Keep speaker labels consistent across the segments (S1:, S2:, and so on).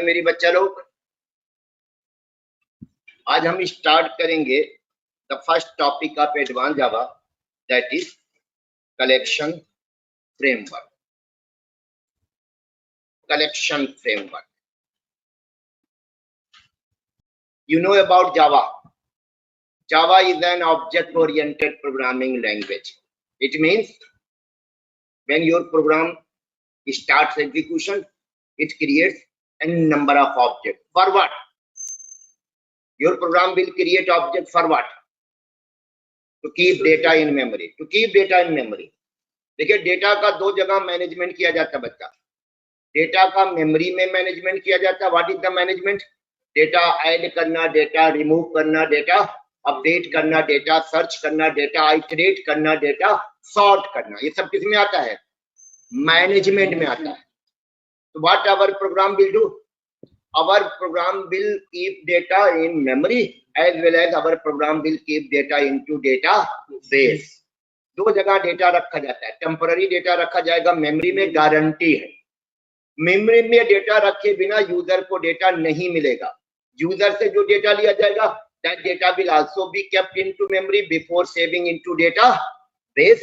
S1: मेरी बच्चा लोग? आज हम स्टार्ट करेंगे the first topic of advance Java, that is collection framework. Collection framework, you know about Java. Java is an object oriented programming language. It means when your program starts execution, it creates a number of objects. For what? Your program will create object for what? To keep data in memory. To keep data in memory. देखिए, data का दो जगह management किया जाता है बच्चा। Data का memory में मैनेजमेंट किया जाता है। What is the management? Data add करना, डेटा रिमूव करना, डेटा अपडेट करना, डेटा सर्च करना, डेटा आइटरेट करना, डेटा सॉर्ट करना। ये सब किसमें आता है? मैनेजमेंट में आता है। तो what our program will do? Our program will keep data in memory as well as our program will keep data into database. दो जगह डेटा रखा जाता है। टेम्पररी डेटा रखा जाएगा मेमोरी में, गारंटी है। मेमोरी में डेटा रखे बिना यूजर को डेटा नहीं मिलेगा। यूजर से जो डेटा लिया जाएगा, that data will also be kept into memory before saving into database.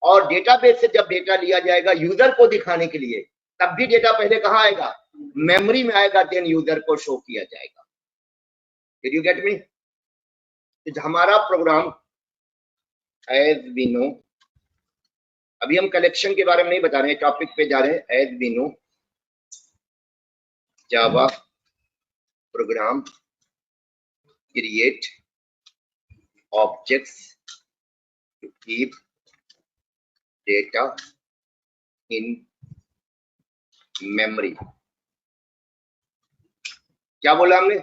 S1: और डेटाबेस से जब डेटा लिया जाएगा यूजर को दिखाने के लिए, तब भी डेटा पहले कहाँ आएगा? मेमोरी में आएगा, देन यूजर को शो किया जाएगा। Did you get me? हमारा प्रोग्राम एज वी नो, अभी हम कलेक्शन के बारे में नहीं बता रहे हैं, टॉपिक पे जा रहे हैं। As we know, Java program create objects to keep data in memory. क्या बोला हमने?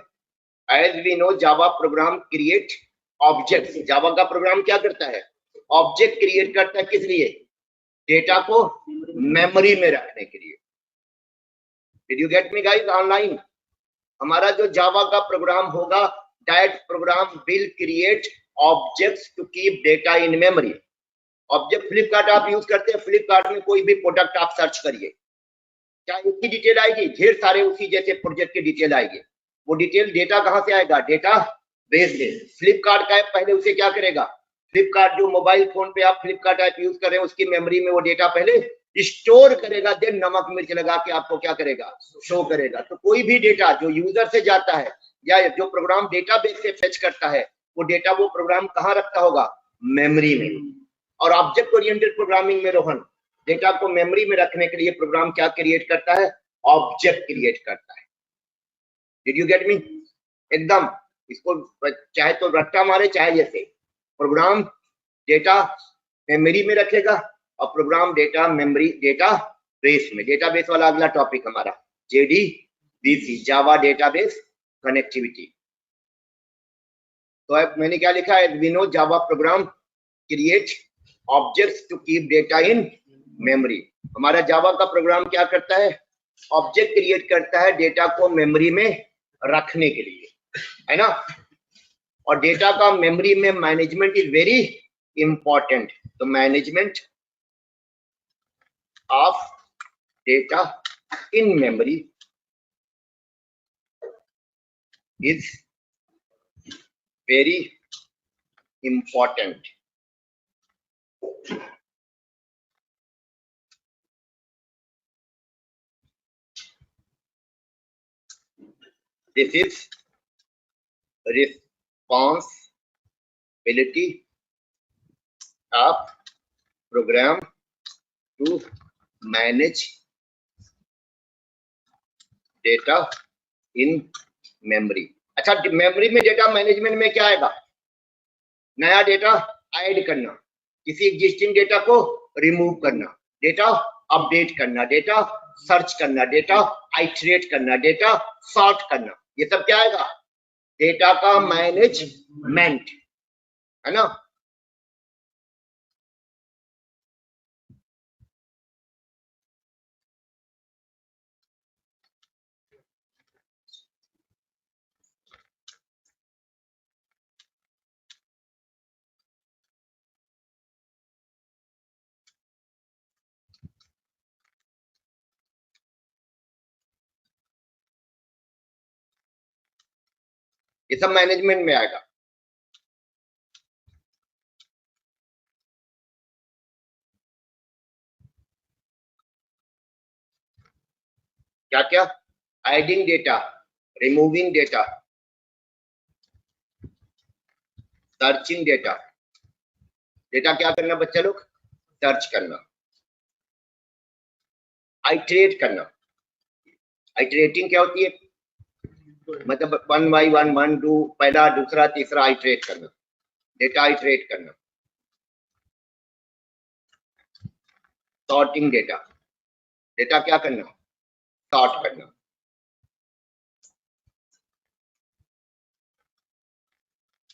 S1: As we know, Java program create objects. Java का प्रोग्राम क्या करता है? ऑब्जेक्ट क्रिएट करता है। किस लिए? डेटा को मेमोरी में रखने के लिए। Did you get me guys online? हमारा जो जावा का प्रोग्राम होगा, that program will create objects to keep data in memory. Object Flipkart आप यूज करते हैं, फ्लिपकार्ट में कोई भी प्रोडक्ट आप सर्च करिए, क्या उसकी डिटेल आएगी? ढेर सारे उसी जैसे प्रोजेक्ट की डिटेल आएगी। वो डिटेल डेटा कहां से आएगा? डेटा बेस से। फ्लिपकार्ट का ऐप पहले उसे क्या करेगा? फ्लिपकार्ट जो मोबाइल फोन पे आप फ्लिपकार्ट ऐप यूज कर रहे हैं, उसकी मेमोरी में वो डेटा पहले स्टोर करेगा, देन नमक मिर्च लगा के आपको क्या करेगा? शो करेगा। तो कोई भी डेटा जो यूजर से जाता है या जो प्रोग्राम डेटाबेस से फेच करता है, वो डेटा वो प्रोग्राम कहाँ रखता होगा? मेमोरी में। और ऑब्जेक्ट ओरिएंटेड प्रोग्रामिंग में रोहन, डेटा को मेमोरी में रखने के लिए प्रोग्राम क्या क्रिएट करता है? ऑब्जेक्ट क्रिएट करता है। डिड यू गेट मी? एकदम इसको चाहे तो रट्टा मारे, चाहे जैसे प्रोग्राम डेटा मेमोरी में रखेगा और program data memory data base में। डेटाबेस वाला अगला टॉपिक हमारा JDBC, जावा डेटाबेस कनेक्टिविटी। तो अब मैंने क्या लिखा है? We know Java program create objects to keep data in memory. हमारा जावा का प्रोग्राम क्या करता है? ऑब्जेक्ट क्रिएट करता है डेटा को मेमोरी में रखने के लिए, है ना। और डेटा का मेमोरी में मैनेजमेंट इज वेरी इंपॉर्टेंट। तो management of data in memory is very important. This is responsibility of program to manage data in memory. अच्छा, मेमोरी में डेटा मैनेजमेंट में क्या आएगा? नया डेटा ऐड करना, किसी एग्जिस्टिंग डेटा को रिमूव करना, डेटा अपडेट करना, डेटा सर्च करना, डेटा आइटरेट करना, डेटा सॉर्ट करना। ये सब क्या आएगा? डेटा का मैनेजमेंट, है ना। ये सब मैनेजमेंट में आएगा। क्या क्या? Adding data, removing data, searching data. Data क्या करना बच्चा लोग? सर्च करना, आइटरेट करना। आइटरेटिंग क्या होती है? मतलब 1 by 1, 1 2, पहला दूसरा तीसरा आइटरेट करना, डेटा आइटरेट करना। सॉर्टिंग डेटा, डेटा क्या करना? सॉर्ट करना।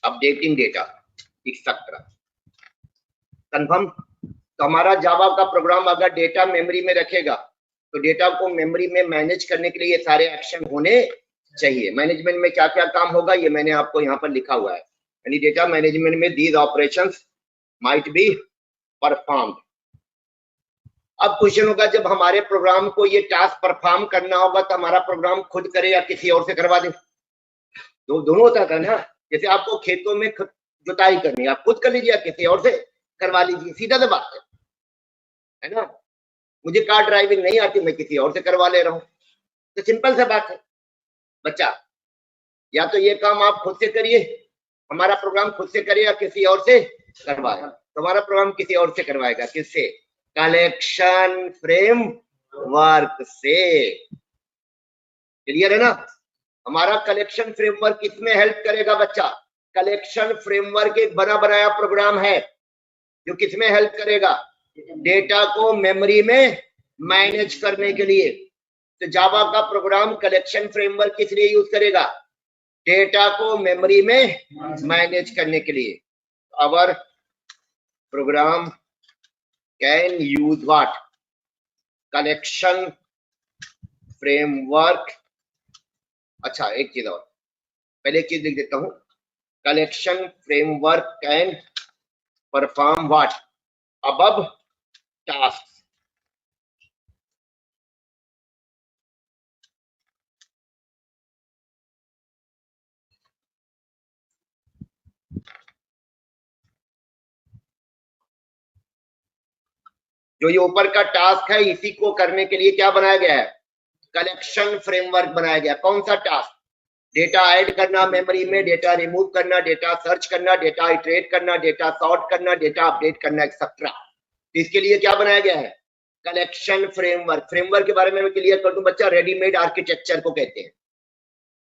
S1: Updating data, etcetera. कंफर्म? तो हमारा जावा का प्रोग्राम अगर डेटा मेमोरी में रखेगा तो डेटा को मेमोरी में मैनेज करने के लिए ये सारे एक्शन होने चाहिए। मैनेजमेंट में क्या क्या काम होगा ये मैंने आपको यहाँ पर लिखा हुआ है, यानी डेटा मैनेजमेंट में these operations might be performed. अब क्वेश्चन होगा जब हमारे प्रोग्राम को ये टास्क परफॉर्म करना होगा तो हमारा प्रोग्राम खुद करे या किसी और से करवा दे? दोनों होता था ना। जैसे आपको खेतों में जुताई करनी है, आप खुद कर लीजिए या किसी और से करवा लीजिए, सीधा सा बात है ना। मुझे कार ड्राइविंग नहीं आती, मैं किसी और से करवा ले रहा हूँ, तो सिंपल सा बात है बच्चा। या तो ये काम आप खुद से करिए, हमारा प्रोग्राम खुद से करे या किसी और से करवाए। तुम्हारा प्रोग्राम किसी और से करवाएगा, किससे? कलेक्शन फ्रेमवर्क से। क्लियर है ना? हमारा कलेक्शन फ्रेमवर्क किसमें हेल्प करेगा बच्चा? कलेक्शन फ्रेमवर्क एक बना बनाया प्रोग्राम है जो किसमें हेल्प करेगा? डेटा को मेमोरी में मैनेज करने के लिए। तो जावा का प्रोग्राम कलेक्शन फ्रेमवर्क किस लिए यूज करेगा? डेटा को मेमोरी में मैनेज करने के लिए। Our program can use what? Collection framework. अच्छा एक चीज और, पहले एक चीज लिख देता हूं। Collection framework can perform what? Above task. जो ये ऊपर का टास्क है इसी को करने के लिए क्या बनाया गया है? कलेक्शन फ्रेमवर्क बनाया गया। कौन सा टास्क? डेटा ऐड करना मेमोरी में, डेटा रिमूव करना, डेटा सर्च करना, डेटा इटरेट करना, डेटा सॉर्ट करना, डेटा अपडेट करना, एक्सेट्रा। इसके लिए क्या बनाया गया है? Collection framework. फ्रेमवर्क के बारे में मैं क्लियर कर दूं बच्चा, रेडीमेड आर्किटेक्चर को कहते हैं,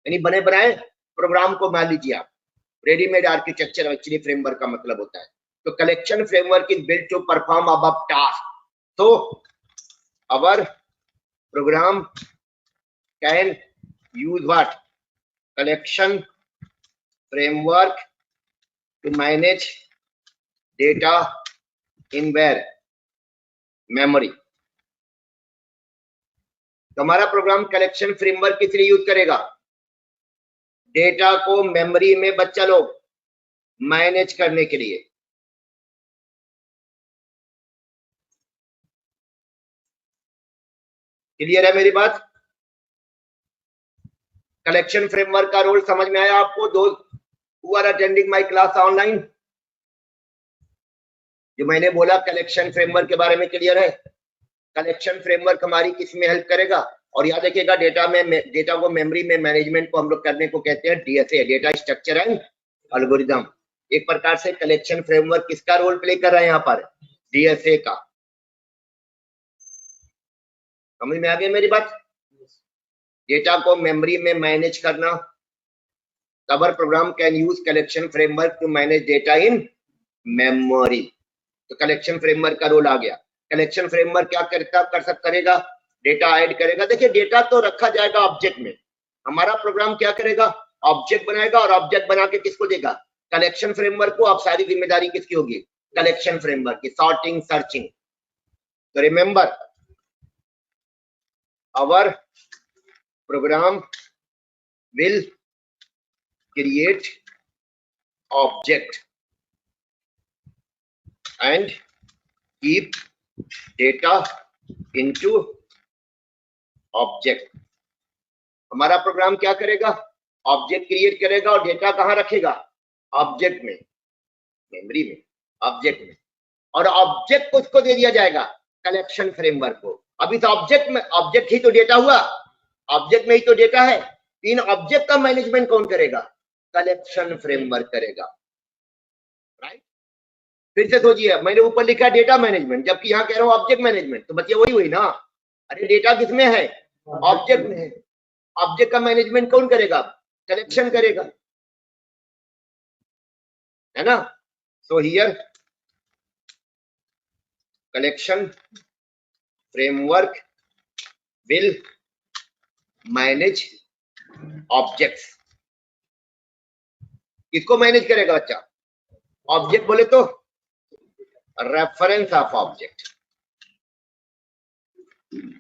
S1: यानी बने बनाए प्रोग्राम को मान लीजिए आप। रेडीमेड आर्किटेक्चर एक्चुअली फ्रेमवर्क का मतलब होता है। तो collection framework is built to perform above task. तो our program can use what? Collection framework to manage data in where? Memory. तो हमारा प्रोग्राम कलेक्शन फ्रेमवर्क किस लिए यूज करेगा? डेटा को मेमोरी में बच्चा लोग मैनेज करने के लिए। क्लियर है मेरी बात? कलेक्शन फ्रेमवर्क का रोल समझ में आया आपको? दोस्त who are attending my class online, जो मैंने बोला कलेक्शन फ्रेमवर्क के बारे में क्लियर है? कलेक्शन फ्रेमवर्क हमारी किस में हेल्प करेगा? और याद रखिएगा डेटा को मेमोरी में मैनेजमेंट को हम लोग करने को कहते हैं DSA, data structure and algorithm. एक प्रकार से कलेक्शन फ्रेमवर्क किसका रोल प्ले कर रहा है यहाँ पर? डीएसए का। समझ में आ गई मेरी बात? डेटा को मेमोरी में मैनेज करना। Our program can use collection framework to manage data in memory. तो कलेक्शन फ्रेमवर्क का रोल आ गया। कलेक्शन फ्रेमवर्क क्या करेगा? डेटा ऐड करेगा। देखिए डेटा तो रखा जाएगा ऑब्जेक्ट में, हमारा प्रोग्राम क्या करेगा? ऑब्जेक्ट बनाएगा, और ऑब्जेक्ट बना के किसको देगा? कलेक्शन फ्रेमवर्क को। अब सारी जिम्मेदारी किसकी होगी? कलेक्शन फ्रेमवर्क की, सॉर्टिंग सर्चिंग। तो remember our program will create object and keep data into object। हमारा प्रोग्राम क्या करेगा? ऑब्जेक्ट क्रिएट करेगा और डेटा कहाँ रखेगा? ऑब्जेक्ट में, मेमोरी में, ऑब्जेक्ट में। और ऑब्जेक्ट को उसको दे दिया जाएगा कलेक्शन फ्रेमवर्क को। अब इस ऑब्जेक्ट में, ऑब्जेक्ट ही तो डेटा हुआ, ऑब्जेक्ट में ही तो डेटा है। इन ऑब्जेक्ट का मैनेजमेंट कौन करेगा? कलेक्शन फ्रेमवर्क करेगा, राइट। फिर से सोचिए, मैंने ऊपर लिखा डेटा मैनेजमेंट, जबकि यहाँ कह रहा हूँ ऑब्जेक्ट मैनेजमेंट, तो बच्चे वही हुई ना। अरे डेटा किसमें है? ऑब्जेक्ट में है। ऑब्जेक्ट का मैनेजमेंट कौन करेगा? कलेक्शन करेगा, है ना। So here collection framework will manage objects. किसको मैनेज करेगा बच्चा? ऑब्जेक्ट बोले तो रेफरेंस ऑफ ऑब्जेक्ट।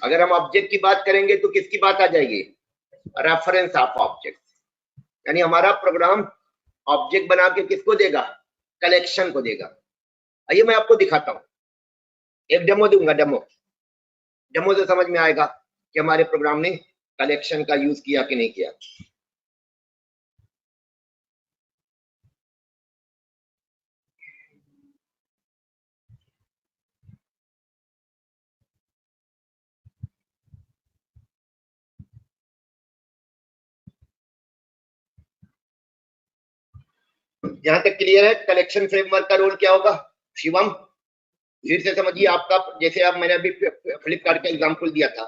S1: अगर हम ऑब्जेक्ट की बात करेंगे तो किसकी बात आ जाएगी? Reference of object. यानी हमारा प्रोग्राम ऑब्जेक्ट बना के किसको देगा? कलेक्शन को देगा। आइए मैं आपको दिखाता हूं, एक डेमो दूंगा। डेमो से समझ में आएगा कि हमारे प्रोग्राम ने कलेक्शन का यूज किया कि नहीं किया। यहां तक क्लियर है? कलेक्शन फ्रेमवर्क का रोल क्या होगा? शिवम फिर से समझिए। आपका जैसे अब मैंने अभी फ्लिपकार्ट का एग्जांपल दिया था,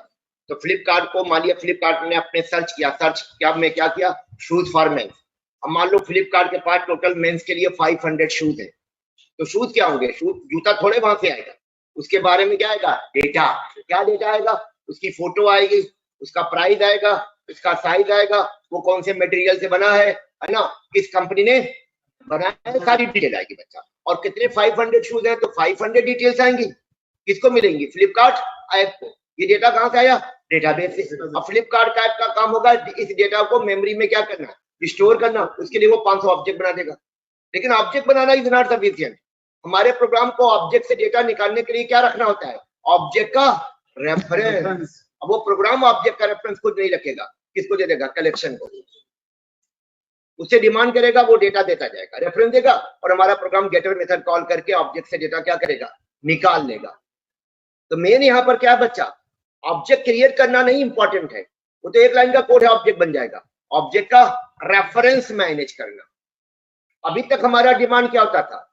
S1: तो फ्लिपकार्ट को मान लिया, फ्लिपकार्ट ने अपने सर्च किया, सर्च क्या में क्या किया? Shoes for men's. अब मान लो फ्लिपकार्ट के पास टोटल मेंस के लिए 500 शूज है, तो शूज क्या होंगे? शूज, जूता थोड़े वहां से आएगा, उसके बारे में क्या आएगा? डेटा। क्या डेटा आएगा? उसकी फोटो आएगी, उसका प्राइस आएगा, उसका साइज आएगा, वो कौन से मटेरियल से बना है ना, किस कंपनी ने बनाया है, सारी डिटेल आएगी बच्चा। और कितने 500 शूज है, तो 500 डिटेल्स आएंगी। किसको मिलेंगी? फ्लिपकार्ट ऐप को। ये डेटा कहां से आया? डेटाबेस से। अब फ्लिपकार्ट का ऐप का काम होगा इस डेटा को मेमोरी में क्या करना? स्टोर करना। उसके लिए वो 500 ऑब्जेक्ट बना देगा। लेकिन object banana is not sufficient. हमारे प्रोग्राम को ऑब्जेक्ट से डेटा निकालने के लिए क्या रखना होता है? ऑब्जेक्ट का रेफरेंस। अब वो प्रोग्राम ऑब्जेक्ट का रेफरेंस खुद नहीं रखेगा, किसको दे देगा? कलेक्शन को। उससे डिमांड करेगा, वो डेटा देता जाएगा, रेफरेंस देगा, और हमारा प्रोग्राम गेटर मेथड कॉल करके ऑब्जेक्ट से डेटा क्या करेगा? निकाल लेगा। तो मेन यहाँ पर क्या है बच्चा? ऑब्जेक्ट क्रिएट करना नहीं इंपॉर्टेंट है, वो तो एक लाइन का कोड है, ऑब्जेक्ट बन जाएगा। ऑब्जेक्ट का रेफरेंस मैनेज करना। अभी तक हमारा डिमांड क्या होता था?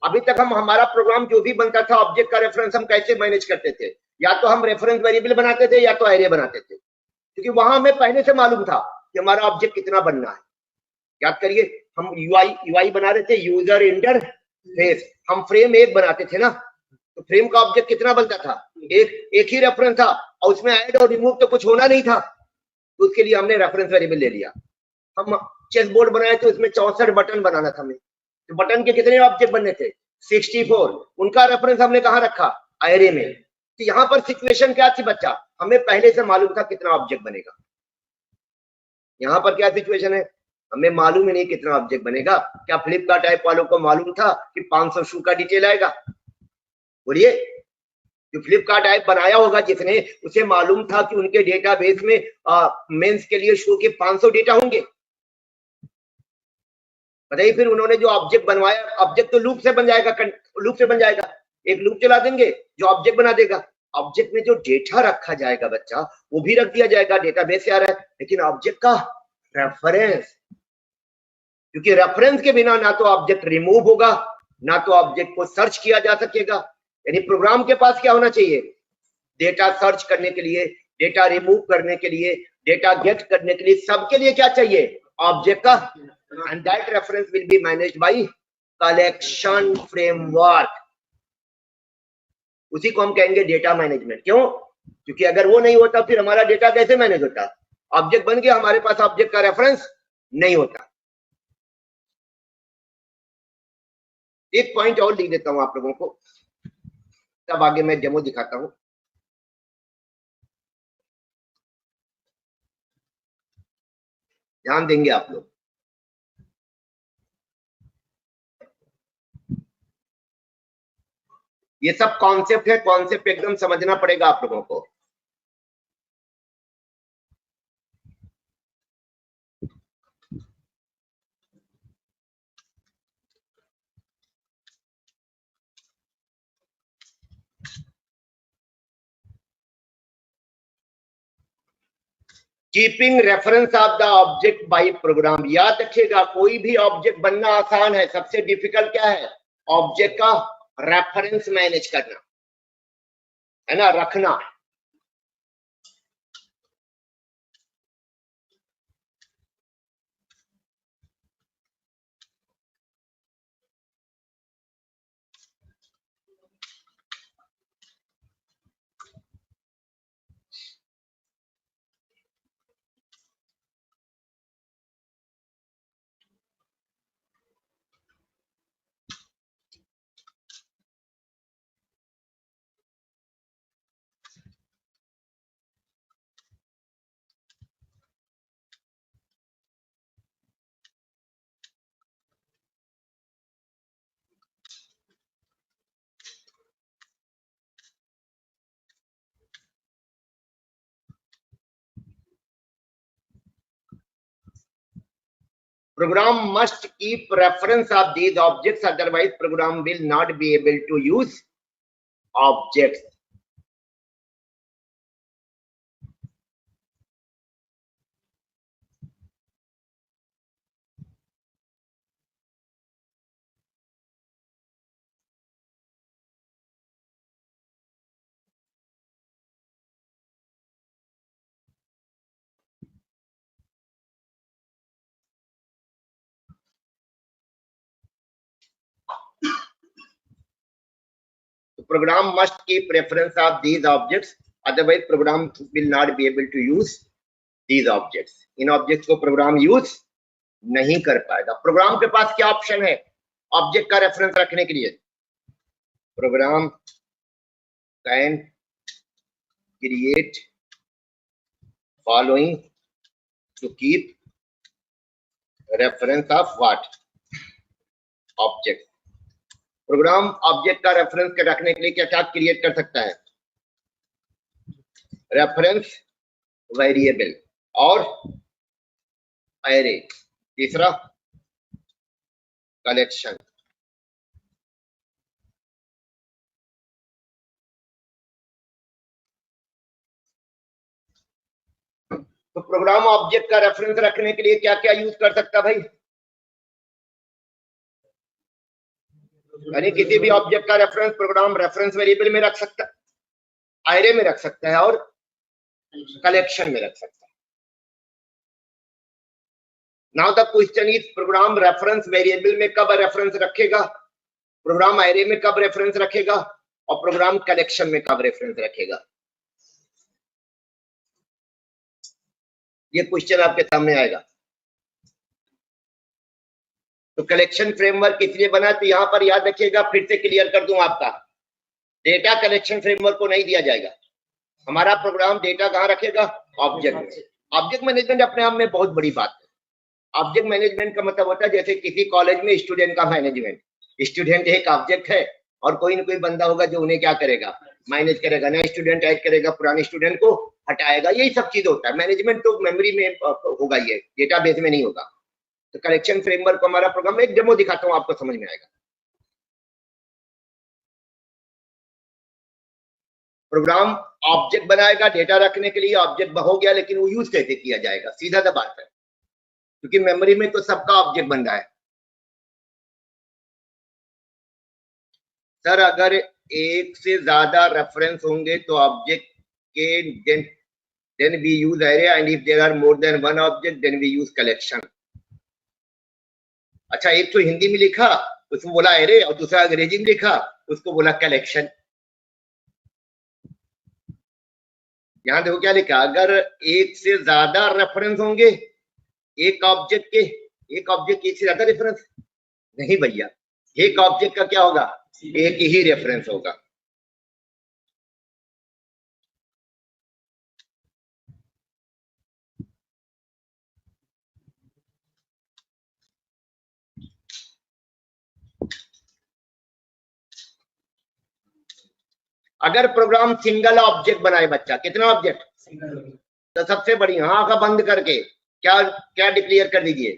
S1: अभी तक हम, हमारा प्रोग्राम जो भी बनता था, ऑब्जेक्ट का रेफरेंस हम कैसे मैनेज करते थे? या तो हम रेफरेंस वेरिएबल बनाते थे या तो एरे बनाते थे, क्योंकि वहां हमें पहले से मालूम था कि हमारा ऑब्जेक्ट कितना बनना है। याद करिए, हम यूआई बना रहे थे, यूजर इंटरफेस। हम फ्रेम एक बनाते थे ना, तो फ्रेम का ऑब्जेक्ट कितना बनता था? एक ही रेफरेंस था, और उसमें ऐड और रिमूव तो कुछ होना नहीं था, तो उसके लिए हमने रेफरेंस वेरिएबल ले लिया। हम चेस बोर्ड बनाए तो इसमें 64 बटन बनाना था हमें, तो बटन के कितने ऑब्जेक्ट बनने थे? 64। उनका रेफरेंस हमने कहाँ रखा? एरे में। तो यहाँ पर सिचुएशन क्या थी बच्चा? हमें पहले से मालूम था कितना ऑब्जेक्ट बनेगा। यहाँ पर क्या सिचुएशन है? हमें मालूम ही नहीं कितना ऑब्जेक्ट बनेगा। क्या फ्लिपकार्ट ऐप वालों को मालूम था कि 500 शू का डिटेल आएगा? बोलिए। जो फ्लिपकार्ट ऐप बनाया होगा जिसने, उसे मालूम था कि उनके डेटाबेस में मेंस के लिए शू के 500 डेटा होंगे। बताइए, फिर उन्होंने जो ऑब्जेक्ट बनवाया, ऑब्जेक्ट तो लूप से बन जाएगा, लूप से बन जाएगा, एक लूप चला देंगे जो ऑब्जेक्ट बना देगा। ऑब्जेक्ट में जो डेटा रखा जाएगा बच्चा, वो भी रख दिया जाएगा, डेटाबेस से आ रहा है, लेकिन ऑब्जेक्ट का रेफरेंस, क्योंकि रेफरेंस के बिना ना तो ऑब्जेक्ट रिमूव होगा, ना तो ऑब्जेक्ट को सर्च किया जा सकेगा। यानी प्रोग्राम के पास क्या होना चाहिए? डेटा सर्च करने के लिए, डेटा रिमूव करने के लिए, डेटा गेट करने के लिए, सबके लिए क्या चाहिए? ऑब्जेक्ट का। And that reference will be managed by collection framework. उसी को हम कहेंगे डेटा मैनेजमेंट। क्यों? क्योंकि अगर वो नहीं होता फिर हमारा डेटा कैसे मैनेज होता? ऑब्जेक्ट बन गया, हमारे पास ऑब्जेक्ट का रेफरेंस नहीं होता। एक पॉइंट और लिख देता हूं आप लोगों को, तब आगे मैं डेमो दिखाता हूं। ध्यान देंगे आप लोग। ये सब कॉन्सेप्ट है, कॉन्सेप्ट एकदम समझना पड़ेगा आप लोगों को। Keeping reference of the object by program. याद रखिएगा, कोई भी ऑब्जेक्ट बनना आसान है, सबसे डिफिकल्ट क्या है? ऑब्जेक्ट का रेफरेंस मैनेज करना, है ना, रखना। Program must keep reference of these objects, otherwise program will not be able to use objects. The program must keep reference of these objects, otherwise program will not be able to use these objects. In objects को program use नहीं कर पाएगा। Programme के पास क्या option है object का reference रखने के लिए? Program can create following to keep reference of what? Object. Program object का रेफरेंस रखने के लिए क्या क्या क्रिएट कर सकता है? रेफरेंस वेरिएबल और एरे। तीसरा कलेक्शन। तो प्रोग्राम ऑब्जेक्ट का रेफरेंस रखने के लिए क्या क्या यूज कर सकता है भाई? यानी किसी भी ऑब्जेक्ट का रेफरेंस प्रोग्राम रेफरेंस वेरिएबल में रख सकता है, एरे में रख सकता है और कलेक्शन में रख सकता है। Now the question is, program reference variable में कब रेफरेंस रखेगा, प्रोग्राम एरे में कब रेफरेंस रखेगा और प्रोग्राम कलेक्शन में कब रेफरेंस रखेगा? ये क्वेश्चन आपके सामने आएगा। तो कलेक्शन फ्रेमवर्क इसलिए बना, तो यहां पर याद रखिएगा, फिर से क्लियर कर दूं आपका, डेटा कलेक्शन फ्रेमवर्क को नहीं दिया जाएगा। हमारा प्रोग्राम डेटा कहां रखेगा? ऑब्जेक्ट में। ऑब्जेक्ट मैनेजमेंट अपने आप में बहुत बड़ी बात है। ऑब्जेक्ट मैनेजमेंट का मतलब होता है जैसे किसी कॉलेज में स्टूडेंट का मैनेजमेंट। स्टूडेंट एक ऑब्जेक्ट है और कोई ना कोई बंदा होगा जो उन्हें क्या करेगा? मैनेज करेगा, नया स्टूडेंट ऐड करेगा, पुराने स्टूडेंट को हटाएगा, यही सब चीज होता है। मैनेजमेंट तो मेमोरी में होगा, ये डेटाबेस में नहीं होगा। तो कलेक्शन फ्रेमवर्क को हमारा प्रोग्राम, एक डेमो दिखाता हूं, आपको समझ में आएगा। प्रोग्राम ऑब्जेक्ट बनाएगा डेटा रखने के लिए, ऑब्जेक्ट हो गया, लेकिन वो यूज कैसे किया जाएगा? सीधा सा बात है, क्योंकि मेमोरी में तो सबका ऑब्जेक्ट बन रहा है। सर अगर एक से ज्यादा रेफरेंस होंगे तो ऑब्जेक्ट के then we use array, and if there are more than one object then we use collection. अच्छा, एक तो हिंदी में लिखा उसको बोला एरे और दूसरा अंग्रेजी में लिखा उसको बोला कलेक्शन। यहां देखो क्या लिखा, अगर एक से ज्यादा रेफरेंस होंगे एक ऑब्जेक्ट के, एक ऑब्जेक्ट एक से ज्यादा रेफरेंस नहीं भैया, एक ऑब्जेक्ट का क्या होगा? एक ही रेफरेंस होगा। अगर प्रोग्राम सिंगल ऑब्जेक्ट बनाए बच्चा, कितना ऑब्जेक्ट? तो सबसे बढ़िया आंख बंद करके क्या क्या डिक्लेयर कर दीजिए?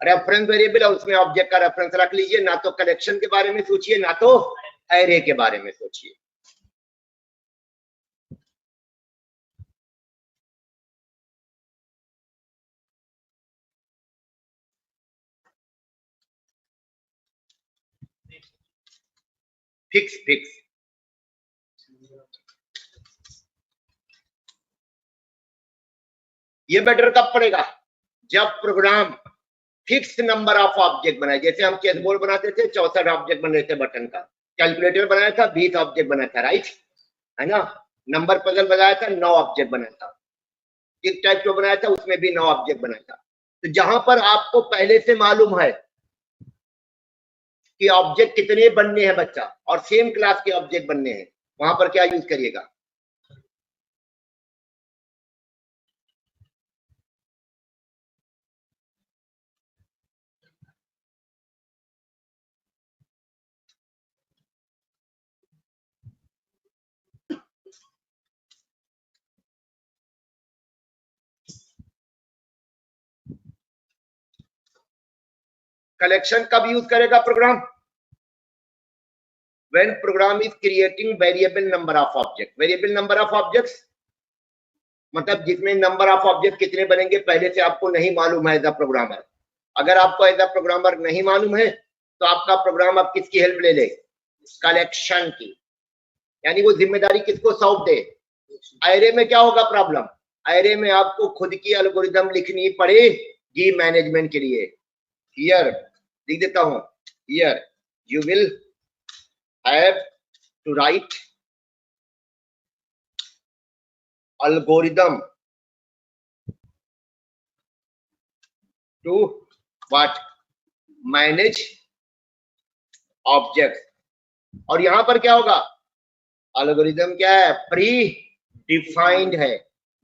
S1: रेफरेंस वेरिएबल, और उसमें ऑब्जेक्ट का रेफरेंस रख लीजिए। ना तो कलेक्शन के बारे में सोचिए, ना तो एरे के बारे में सोचिए। फिक्स। ये बेटर कब पड़ेगा? जब program fix number of object बनाए। जैसे हम चेस बोर्ड बनाते थे 64 ऑब्जेक्ट बन रहे थे बटन का, कैलकुलेटर बनाया था 20 ऑब्जेक्ट बनाया था, राइट है ना। नंबर पजल बनाया था 9 ऑब्जेक्ट बनाया था, एक टाइप जो बनाया था उसमें भी 9 ऑब्जेक्ट बनाया था। तो जहां पर आपको पहले से मालूम है कि ऑब्जेक्ट कितने बनने हैं बच्चा, और सेम क्लास के ऑब्जेक्ट बनने हैं, वहां पर क्या यूज करिएगा? कलेक्शन कब यूज करेगा programme? when program is creating variable number of objects। variable number of objects मतलब जिसमें नंबर ऑफ ऑब्जेक्ट कितने बनेंगे पहले से आपको नहीं मालूम है एज अ प्रोग्रामर। अगर आपको एज अ प्रोग्रामर नहीं मालूम है तो आपका प्रोग्राम अब किसकी हेल्प ले ले? कलेक्शन की। यानी वो जिम्मेदारी किसको सौंप दे? एरे में क्या होगा प्रॉब्लम? एरे में आपको खुद की एल्गोरिदम लिखनी पड़ेगी मैनेजमेंट के लिए। हियर लिख देता हूं, here you will have to write algorithm to what? manage objects। और यहां पर क्या होगा? algorithm क्या है? प्री डिफाइंड है।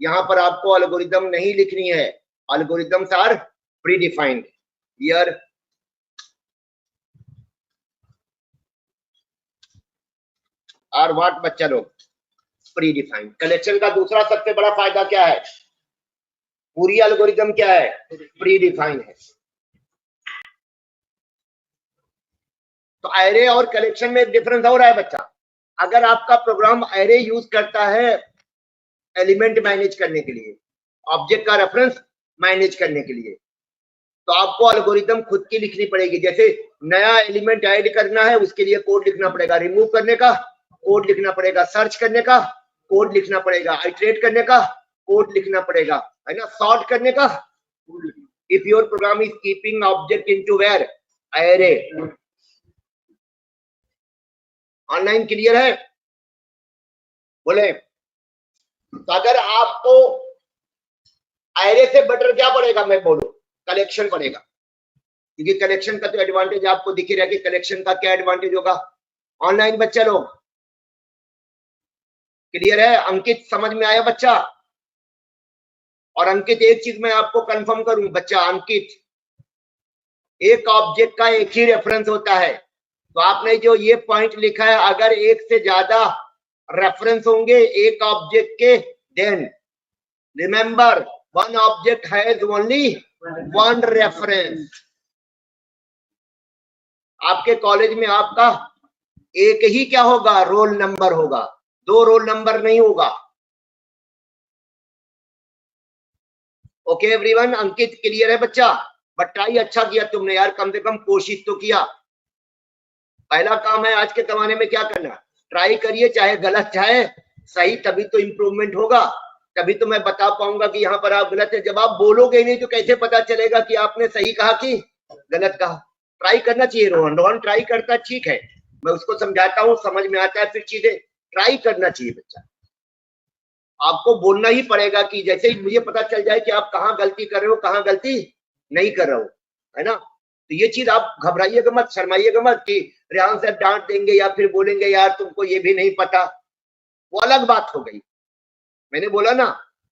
S1: यहां पर आपको algorithm नहीं लिखनी है, algorithms are predefined। here are what बच्चा लोग? प्रीडिफाइंड। कलेक्शन का दूसरा सबसे बड़ा फायदा क्या है? पूरी एल्गोरिथम क्या है? प्रीडिफाइंड है। तो एरे और कलेक्शन में एक डिफरेंस हो रहा है बच्चा। अगर आपका प्रोग्राम एरे यूज करता है एलिमेंट मैनेज करने के लिए, ऑब्जेक्ट का रेफरेंस मैनेज करने के लिए, तो आपको एल्गोरिथम खुद की लिखनी पड़ेगी। जैसे नया एलिमेंट ऐड करना है उसके लिए कोड लिखना पड़ेगा, रिमूव करने का कोड लिखना पड़ेगा, सर्च करने का कोड लिखना पड़ेगा, आइटरेट करने का कोड लिखना पड़ेगा, है ना, सॉर्ट करने का। If your program is keeping object into where? Array. Online clear है? बोले। तो अगर आपको एरे से बेटर क्या पड़ेगा? मैं बोलूं कलेक्शन पड़ेगा, क्योंकि कलेक्शन का तो एडवांटेज आपको दिख ही रहा है कि कलेक्शन का क्या एडवांटेज होगा। ऑनलाइन बच्चा लोग क्लियर है? अंकित समझ में आया बच्चा? और अंकित एक चीज मैं आपको कंफर्म करूं बच्चा, अंकित, एक ऑब्जेक्ट का एक ही रेफरेंस होता है। तो आपने जो ये पॉइंट लिखा है, अगर एक से ज्यादा रेफरेंस होंगे एक ऑब्जेक्ट के, then remember one object has only one reference. आपके कॉलेज में आपका एक ही क्या होगा? रोल नंबर होगा, दो रोल नंबर नहीं होगा। ओके एवरीवन, अंकित क्लियर है बच्चा? बट ट्राई अच्छा किया तुमने यार, कम से कम कोशिश तो किया। पहला काम है आज के जमाने में क्या करना? ट्राई करिए, चाहे गलत चाहे सही, तभी तो इम्प्रूवमेंट होगा। तभी तो मैं बता पाऊंगा कि यहाँ पर आप गलत है। जब आप बोलोगे नहीं तो कैसे पता चलेगा कि आपने सही कहा कि गलत कहा? ट्राई करना चाहिए। रोहन ट्राई करता है, ठीक है, मैं उसको समझाता हूँ, समझ में आता है, फिर चीजें ट्राई करना चाहिए बच्चा। आपको बोलना ही पड़ेगा कि जैसे ही मुझे पता चल जाए कि आप कहाँ गलती कर रहे हो, कहाँ गलती नहीं कर रहे हो, है ना। तो ये चीज आप घबराइएगा मत, शर्माइएगा मत कि रेहान साहब डांट देंगे या फिर बोलेंगे यार तुमको ये भी नहीं पता। वो अलग बात हो गई। मैंने बोला ना,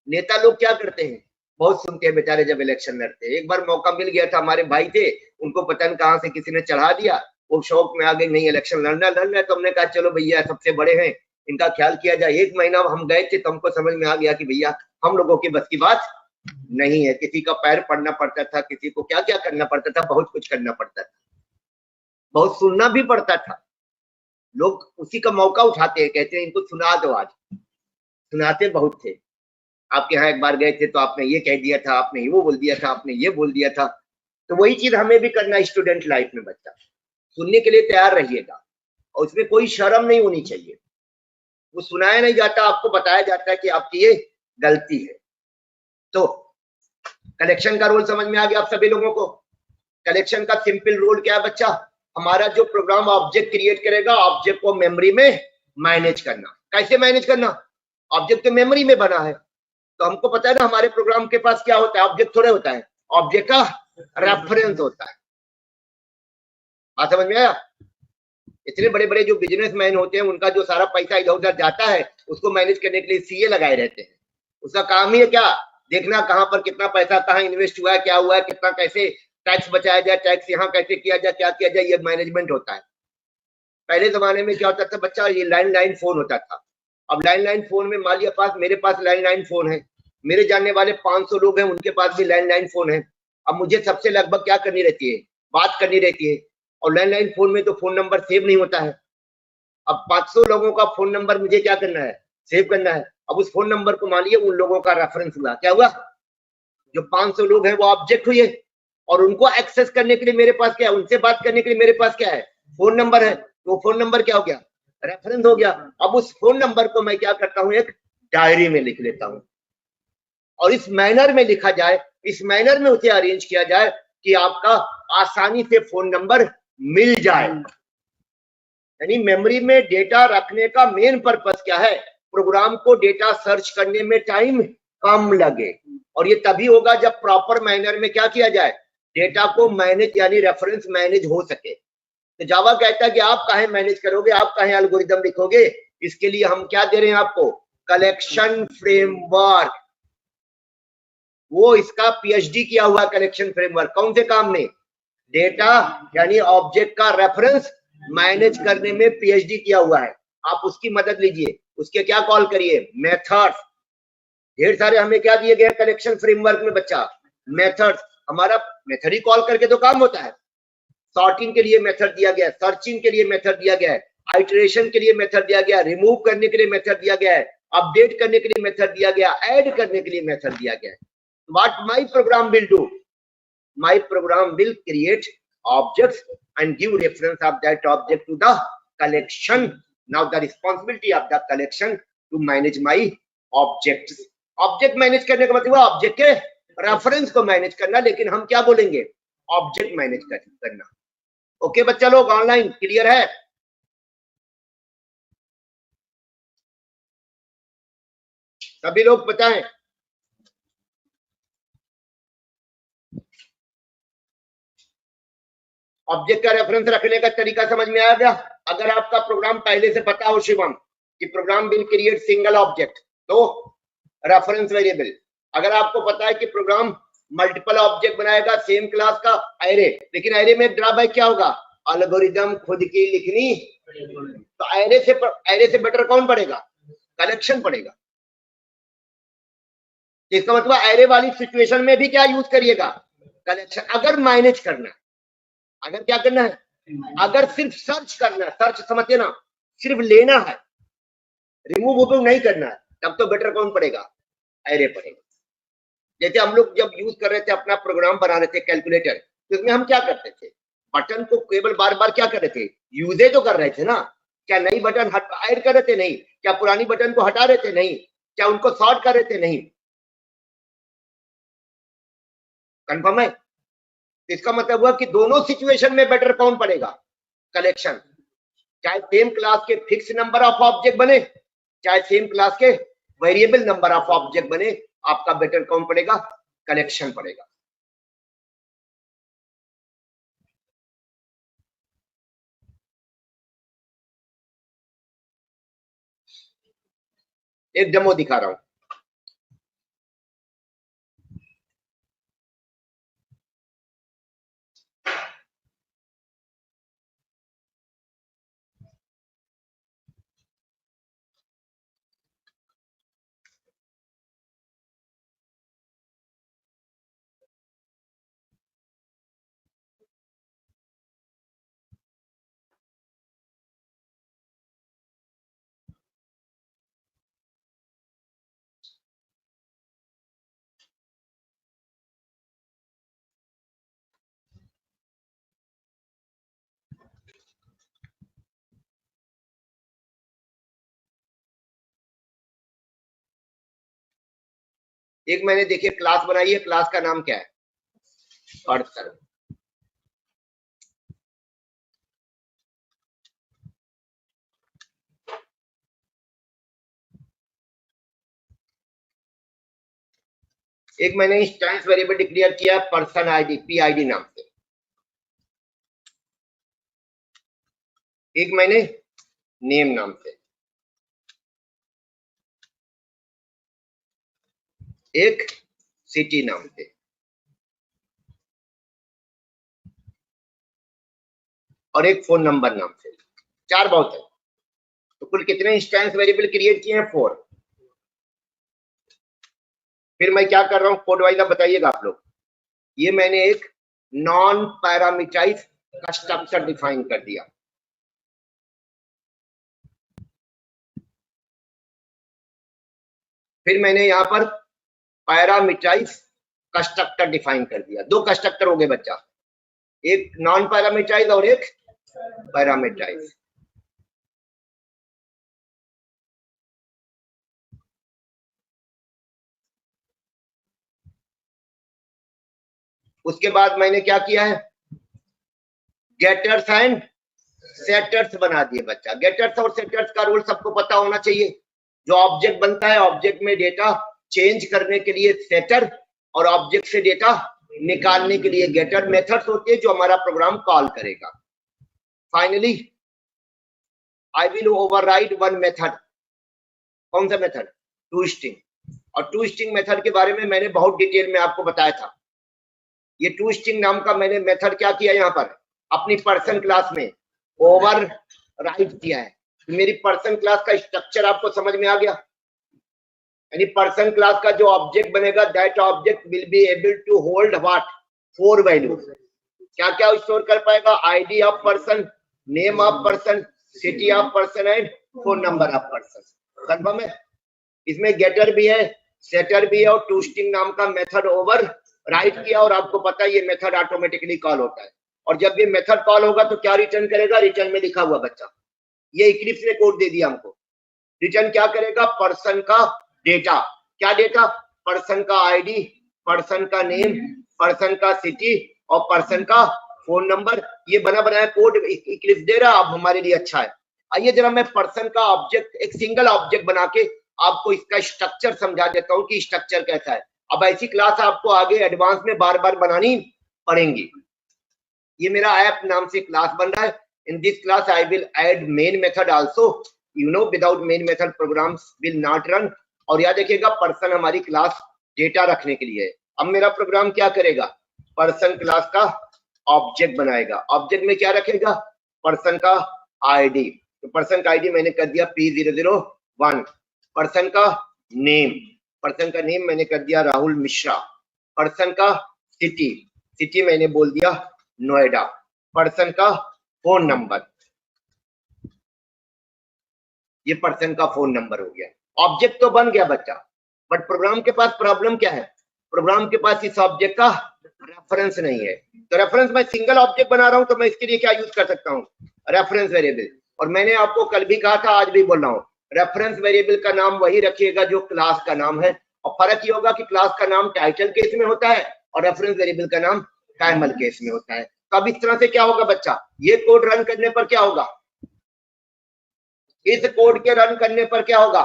S1: नेता लोग क्या करते हैं, बहुत सुनते हैं बेचारे जब इलेक्शन लड़ते हैं। एक बार मौका मिल गया था, हमारे भाई थे, उनको पता नहीं कहाँ से किसी ने चढ़ा दिया, वो शौक में आ गए नहीं इलेक्शन लड़ना। तो हमने कहा चलो भैया सबसे बड़े हैं, इनका ख्याल किया जाए। एक महीना हम गए थे तो हमको समझ में आ गया कि भैया हम लोगों की बस की बात नहीं है। किसी का पैर पड़ना पड़ता था, किसी को क्या क्या करना पड़ता था, बहुत कुछ करना पड़ता था, बहुत सुनना भी पड़ता था। लोग उसी का मौका उठाते हैं, कहते हैं इनको सुना दो। आज सुनाते बहुत थे। आपके यहाँ एक बार गए थे तो आपने ये कह दिया था, आपने वो बोल दिया था, आपने ये बोल दिया था। तो वही चीज हमें भी करना है स्टूडेंट लाइफ में। बच्चा सुनने के लिए तैयार रहिएगा और उसमें कोई शर्म नहीं होनी चाहिए। वो सुनाया नहीं जाता, आपको बताया जाता है कि आपकी ये गलती है। तो कलेक्शन का रोल समझ में आ गया आप सभी लोगों को। कलेक्शन का सिंपल रोल क्या है बच्चा, हमारा जो प्रोग्राम ऑब्जेक्ट क्रिएट करेगा, ऑब्जेक्ट को मेमोरी में मैनेज करना। कैसे मैनेज करना, ऑब्जेक्ट तो मेमोरी में बना है, तो हमको पता है ना हमारे प्रोग्राम के पास क्या होता है, ऑब्जेक्ट थोड़े होता है, ऑब्जेक्ट का रेफरेंस होता है। बात समझ में आया। इतने बड़े बड़े जो बिजनेसमैन होते हैं उनका जो सारा पैसा इधर उधर जाता है उसको मैनेज करने के लिए सीए लगाए रहते हैं। उसका काम ही है क्या, देखना कहां पर कितना पैसा कहां इन्वेस्ट हुआ है, क्या हुआ है, कितना कैसे टैक्स बचाया जाए, टैक्स यहाँ कैसे किया जाए, क्या किया जाए, ये मैनेजमेंट होता है। पहले जमाने में क्या होता था बच्चा, ये लैंडलाइन फोन होता था। अब लैंडलाइन फोन में मान लिया पास, मेरे पास लैंडलाइन फोन है, मेरे जानने वाले 500 लोग हैं उनके पास भी लैंडलाइन फोन है। अब मुझे सबसे लगभग क्या करनी रहती है, बात करनी रहती है, और लैंडलाइन फोन में तो फोन नंबर सेव नहीं होता है। अब 500 लोगों का फोन नंबर मुझे क्या करना है, सेव करना है। अब उस फोन नंबर को मानिए उन लोगों का रेफरेंस हुआ, क्या हुआ, जो 500 लोग हैं वो ऑब्जेक्ट हुए, और उनको एक्सेस करने के लिए मेरे पास क्या है, उनसे बात करने के लिए मेरे पास क्या है, फोन नंबर है। तो फोन नंबर क्या हो गया, रेफरेंस हो गया। अब उस फोन नंबर को मैं क्या करता हूं, एक डायरी में लिख लेता हूं, और इस मैनर में लिखा जाए, इस मैनर में उसे अरेंज किया जाए कि आपका आसानी से फोन नंबर मिल जाए। यानी मेमोरी में डेटा रखने का मेन पर्पस क्या है, प्रोग्राम को डेटा सर्च करने में टाइम कम लगे, और ये तभी होगा जब प्रॉपर मैनर में क्या किया जाए, डेटा को मैनेज यानी रेफरेंस मैनेज हो सके। तो जावा कहता है कि आप काहे मैनेज करोगे, आप काहे एल्गोरिदम लिखोगे, इसके लिए हम क्या दे रहे हैं आपको, कलेक्शन फ्रेमवर्क। वो इसका पीएचडी किया हुआ कलेक्शन फ्रेमवर्क, कौन से काम में, डेटा यानी ऑब्जेक्ट का रेफरेंस मैनेज करने में पीएचडी किया हुआ है। आप उसकी मदद लीजिए, उसके क्या कॉल करिए, मेथड्स। ढेर सारे हमें क्या दिए गए कलेक्शन फ्रेमवर्क में बच्चा, मेथड्स। हमारा मेथड ही कॉल करके तो काम होता है। सॉर्टिंग के लिए मेथड दिया गया है, सर्चिंग के लिए मेथड दिया गया है, आइटरेशन के लिए मेथड दिया गया है, रिमूव करने के लिए मेथड दिया गया है, अपडेट करने के लिए मेथड दिया गया, ऐड करने के लिए मेथड दिया गया है। What my program will do, my program will create objects and give reference of that object to the collection. Now the responsibility of the collection to manage my objects. Object manage करने का मतलब object के reference को manage करना, लेकिन हम क्या बोलेंगे, ऑब्जेक्ट मैनेज करना। ओके बच्चा लोग, ऑनलाइन क्लियर है। सभी लोग बताएं, ऑब्जेक्ट का रेफरेंस रखने का तरीका समझ में आ गया। अगर आपका प्रोग्राम पहले से पता हो शिवम कि program will create single object, तो रेफरेंस वेरिएबल। अगर आपको पता है कि प्रोग्राम मल्टीपल ऑब्जेक्ट बनाएगा सेम क्लास का, एरे, लेकिन एरे में ड्रॉबैक क्या होगा, एल्गोरिदम खुद की लिखनी, तो एरे से बेटर कौन पड़ेगा, कलेक्शन पड़ेगा। इसका मतलब एरे वाली सिचुएशन में भी क्या यूज करिएगा, कलेक्शन। अगर मैनेज करना है, अगर क्या करना है, अगर सिर्फ सर्च करना है, सर्च समझते ना, सिर्फ लेना है, रिमूव नहीं करना है, तब तो बेटर कौन पड़ेगा, एरे पड़ेगा। जैसे हम लोग जब यूज कर रहे थे अपना प्रोग्राम बना रहे थे कैलकुलेटर, तो इसमें हम क्या करते थे, बटन को केवल बार बार क्या कर रहे थे, यूजे तो कर रहे थे ना। क्या नई बटन ऐड कर रहे थे, नहीं। क्या पुरानी बटन को हटा रहे थे, नहीं। क्या उनको सॉर्ट कर रहे थे, नहीं। कंफर्म है। इसका मतलब हुआ कि दोनों सिचुएशन में बेटर कौन पड़ेगा, कलेक्शन। चाहे सेम क्लास के फिक्स नंबर ऑफ ऑब्जेक्ट बने, चाहे सेम क्लास के वेरिएबल नंबर ऑफ ऑब्जेक्ट बने, आपका बेटर कौन पड़ेगा, कलेक्शन पड़ेगा। एक डेमो दिखा रहा हूं। एक मैंने देखिए क्लास बनाई है, क्लास का नाम क्या है? पर्सन। एक मैंने इंस्टेंस वेरिएबल डिक्लेयर किया पर्सन आईडी, PID नाम से। एक मैंने नेम नाम से। एक सिटी नाम से। और एक फोन नंबर नाम से। 4 बहुत है। तो कुल कितने इंस्टेंस वेरिएबल क्रिएट किए हैं? 4। फिर मैं क्या कर रहा हूं कोड वाइज, बताइएगा आप लोग। ये मैंने एक नॉन पैरामीटराइज कंस्ट्रक्टर डिफाइन कर दिया। फिर मैंने यहां पर पैरामीटराइज कंस्ट्रक्टर डिफाइन कर दिया। 2 कंस्ट्रक्टर हो गए बच्चा, एक नॉन पैरामीटराइज और एक पैरामीटराइज। उसके बाद मैंने क्या किया है? गेटर्स एंड सेटर्स बना दिए बच्चा। गेटर्स और सेटर्स का रूल सबको पता होना चाहिए। जो ऑब्जेक्ट बनता है, ऑब्जेक्ट में डेटा चेंज करने के लिए सेटर, और ऑब्जेक्ट से डेटा निकालने के लिए गेटर मेथड्स होते हैं जो हमारा प्रोग्राम कॉल करेगा। Finally I will override one method. कौन सा मेथड? To string. और टू स्ट्रिंग मेथड के बारे में मैंने बहुत डिटेल में आपको बताया था। ये टू स्ट्रिंग नाम का मैंने मेथड क्या किया यहाँ पर अपनी पर्सन क्लास में ओवर राइट किया है। मेरी पर्सन क्लास का स्ट्रक्चर आपको समझ में आ गया। यानी पर्सन क्लास का जो ऑब्जेक्ट बनेगा, that object will be able to hold what? 4 values. क्या क्या स्टोर कर पाएगा? ID of person, name of person, city of person and phone number of person. Confirm है? इसमें गेटर भी है, सेटर भी है, और टू स्ट्रिंग नाम का मेथड ओवर राइट किया। और आपको पता है ये मेथड ऑटोमेटिकली कॉल होता है। और जब ये मेथड कॉल होगा तो क्या रिटर्न करेगा? रिटर्न में लिखा हुआ बच्चा, ये इक्लिप्स ने कोड दे दिया हमको। रिटर्न क्या करेगा? पर्सन का डेटा। क्या डेटा? पर्सन का आईडी, पर्सन का नेम, पर्सन का सिटी और पर्सन का फोन नंबर। ये बना बनाया कोड इक्लिप्स दे रहा, अब हमारे लिए अच्छा है। आइए जरा मैं पर्सन का ऑब्जेक्ट, एक सिंगल ऑब्जेक्ट बना के आपको इसका स्ट्रक्चर समझा देता हूं कि स्ट्रक्चर कैसा है। अब ऐसी क्लास आपको आगे एडवांस में बार बार बनानी पड़ेंगी। ये मेरा ऐप नाम से क्लास बन रहा है। In this class I will add main method also. You know without main method programs will not run. और याद रखिएगा पर्सन हमारी क्लास डेटा रखने के लिए है। अब मेरा प्रोग्राम क्या करेगा? पर्सन क्लास का ऑब्जेक्ट बनाएगा। ऑब्जेक्ट में क्या रखेगा? पर्सन का आईडी। तो पर्सन का आईडी मैंने कर दिया P001। पर्सन का नेम, पर्सन का नेम मैंने कर दिया राहुल मिश्रा। पर्सन का सिटी, सिटी मैंने बोल दिया नोएडा। पर्सन का फोन नंबर, ये पर्सन का फोन नंबर हो गया। ऑब्जेक्ट तो बन गया बच्चा, बट प्रोग्राम के पास प्रॉब्लम क्या है? प्रोग्राम के पास इस ऑब्जेक्ट का रेफरेंस नहीं है। तो रेफरेंस, मैं सिंगल ऑब्जेक्ट बना रहा हूं तो मैं इसके लिए क्या यूज कर सकता हूं? Reference variable. और मैंने आपको कल भी कहा था, आज भी बोल रहा हूं, रेफरेंस वेरिएबल का नाम वही रखिएगा जो क्लास का नाम है। और फर्क ये होगा कि क्लास का नाम टाइटल केस में होता है और रेफरेंस वेरिएबल का नाम कैमल केस में होता है। तो अब इस तरह से क्या होगा बच्चा? ये कोड रन करने पर क्या होगा? इस कोड के रन करने पर क्या होगा?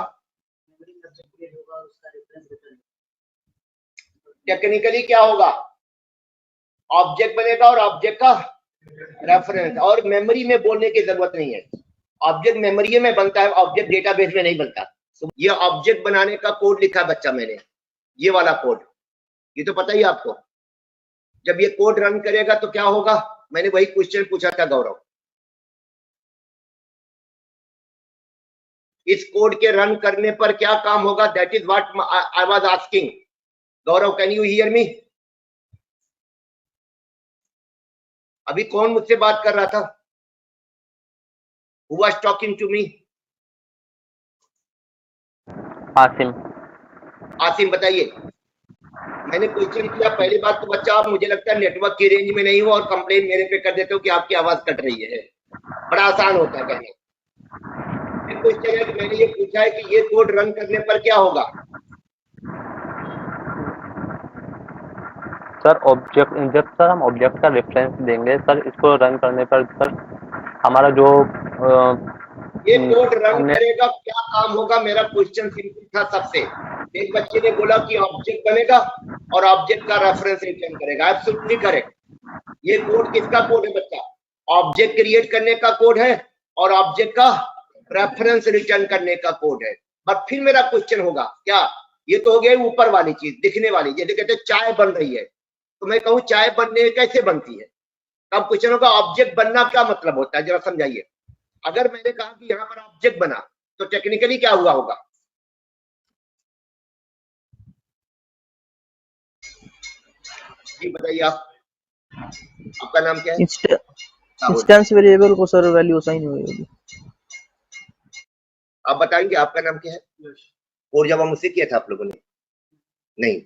S1: टेक्निकली क्या होगा? ऑब्जेक्ट बनेगा और ऑब्जेक्ट का रेफरेंस। और मेमोरी में बोलने की जरूरत नहीं है। ऑब्जेक्ट मेमोरी में बनता है, ऑब्जेक्ट डेटाबेस में नहीं बनता। तो ये ऑब्जेक्ट बनाने का कोड लिखा बच्चा मैंने, ये वाला कोड, ये तो पता ही आपको। जब ये कोड रन करेगा तो क्या होगा? मैंने वही क्वेश्चन पूछा था गौरव। इस कोड के रन करने पर क्या काम होगा? That is what I was asking. Gaurav, can you hear me? अभी कौन मुझसे बात कर रहा था? Who was talking to me?
S2: Asim.
S1: Asim बताइए। मैंने क्वेश्चन किया, पहली बात तो बच्चा आप मुझे लगता है नेटवर्क की रेंज में नहीं हो और कंप्लेन मेरे पे कर देते हो कि आपकी आवाज कट रही है। बड़ा आसान होता है कहना। क्वेश्चन है कि मैंने ये पूछा है कि ये कोड रन करने पर क्या होगा?
S2: सर ऑब्जेक्ट जब सर हम ऑब्जेक्ट का रेफरेंस देंगे सर, इसको रन करने पर सर हमारा जो
S1: ये कोड रन
S2: हमने
S1: करेगा, क्या काम होगा? मेरा क्वेश्चन सिंपल था सबसे। एक बच्चे ने बोला कि ऑब्जेक्ट बनेगा और ऑब्जेक्ट का रेफरेंस रिटर्न करेगा। Absolutely correct. ये कोड किसका कोड है बच्चा? ऑब्जेक्ट क्रिएट करने का कोड है और ऑब्जेक्ट का रेफरेंस रिटर्न करने का कोड है। बट फिर मेरा क्वेश्चन होगा क्या? ये तो हो गया ऊपर वाली चीज, दिखने वाली। जैसे कहते हैं चाय बन रही है, तो मैं कहूँ चाय बनने कैसे बनती है? तब क्वेश्चन होगा ऑब्जेक्ट बनना क्या मतलब होता है, जरा समझाइए। अगर मैंने कहा कि यहाँ पर ऑब्जेक्ट बना, तो टेक्निकली क्या हुआ होगा? जी बताइए आप, आपका नाम क्या है?
S3: इंस्टेंस वेरिएबल को सर वैल्यू असाइन हुई होगी।
S1: आप बताएंगे आपका नाम क्या है? और जब मुझसे किया था आप लोगों ने? नहीं।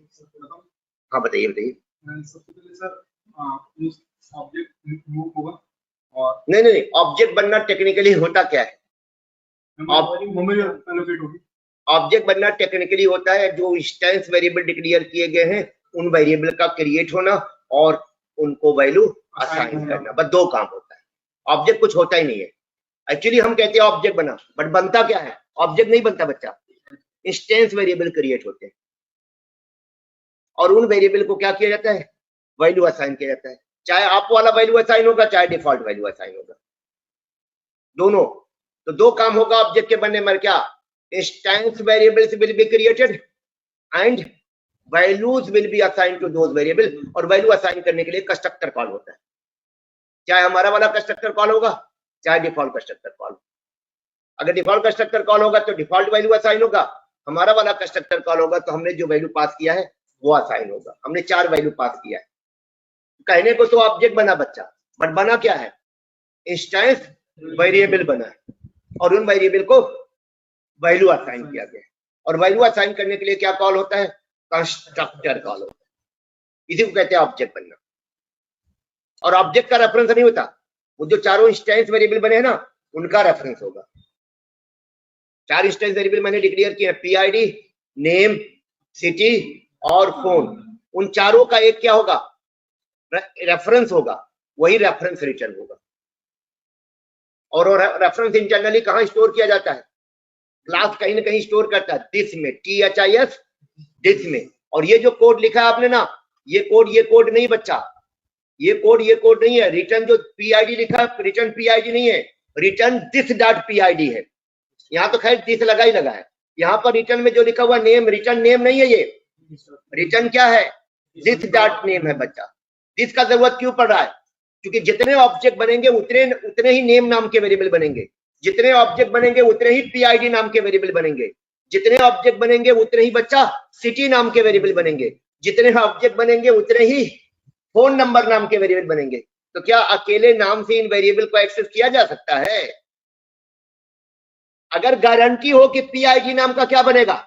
S1: हाँ बताइए बताइए।
S4: सबसे पहले सर ऑब्जेक्ट मूव होगा और
S1: नहीं, ऑब्जेक्ट बनना टेक्निकली होता क्या है?
S4: मेमोरी एलोकेट होगी।
S1: ऑब्जेक्ट बनना टेक्निकली होता है जो इंस्टेंस वेरिएबल डिक्लेयर किए गए हैं, उन वेरिएबल का क्रिएट होना और उनको वैल्यू असाइन करना। बस दो काम होता है, ऑब्जेक्ट कुछ होता ही नहीं है। एक्चुअली हम कहते हैं ऑब्जेक्ट बना, बट बनता क्या है? ऑब्जेक्ट नहीं बनता बच्चा, इंस्टेंस वेरिएबल क्रिएट होते हैं और उन वेरिएबल को क्या किया जाता है? वैल्यू असाइन किया जाता है। चाहे आप वाला वैल्यू असाइन होगा, चाहे डिफॉल्ट वैल्यू असाइन होगा, दोनों। तो दो काम होगा ऑब्जेक्ट के बनने में। क्या? Instance variables will be created and values will be assign to those variable. और वैल्यू असाइन करने के लिए कंस्ट्रक्टर कॉल होता है, चाहे हमारा वाला कंस्ट्रक्टर कॉल होगा, चाहे डिफॉल्ट कंस्ट्रक्टर कॉल। अगर डिफॉल्ट कंस्ट्रक्टर कॉल होगा तो डिफॉल्ट वैल्यू असाइन होगा, हमारा वाला कंस्ट्रक्टर कॉल होगा तो हमने जो वैल्यू पास किया है वो असाइन होगा। हमने 4 वैल्यू पास किया है। कहने को तो ऑब्जेक्ट बना बच्चा, बट बना क्या है? इंस्टेंस वेरिएबल बना है और उन वेरिएबल को वैल्यू असाइन किया गया है। और वैल्यू असाइन करने के लिए क्या कॉल होता है? कंस्ट्रक्टर कॉल होता है। इसी को कहते हैं ऑब्जेक्ट बनना। और ऑब्जेक्ट का रेफरेंस नहीं होता, वो जो चारों इंस्टेंस वेरिएबल बने हैं ना, उनका रेफरेंस होगा। 4 इंस्टेंस वेरिएबल मैंने डिक्लेयर किया है, पीआईडी, नेम, सिटी और फोन। उन चारों का एक क्या होगा? रेफरेंस होगा, वही रेफरेंस रिटर्न होगा। और रेफरेंस इंटरनली कहां स्टोर किया जाता है? क्लास कहीं ना कहीं स्टोर करता है, दिस में, THIS, दिस में। और ये जो कोड लिखा है आपने ना, ये कोड नहीं बच्चा, ये कोड नहीं है। रिटर्न जो PID लिखा है, रिटर्न PID नहीं है, रिटर्न दिस डॉट PID है। यहाँ तो खैर दिस लगा ही लगा है। यहाँ पर रिटर्न में जो लिखा हुआ नेम, रिटर्न नेम नहीं है, ये रिटर्न क्या है? दिस डॉट नेम है बच्चा। दिस का जरूरत क्यों पड़ रहा है? क्योंकि जितने ऑब्जेक्ट बनेंगे उतने ही नेम नाम के वेरिएबल बनेंगे, जितने ऑब्जेक्ट बनेंगे उतने ही PID नाम के वेरिएबल बनेंगे, जितने ऑब्जेक्ट बनेंगे उतने ही बच्चा सिटी नाम के वेरिएबल बनेंगे, जितने ऑब्जेक्ट बनेंगे उतने ही फोन नंबर नाम के वेरिएबल बनेंगे। तो क्या अकेले नाम से इन वेरिएबल को एक्सेस किया जा सकता है? अगर गारंटी हो कि PID नाम का क्या बनेगा?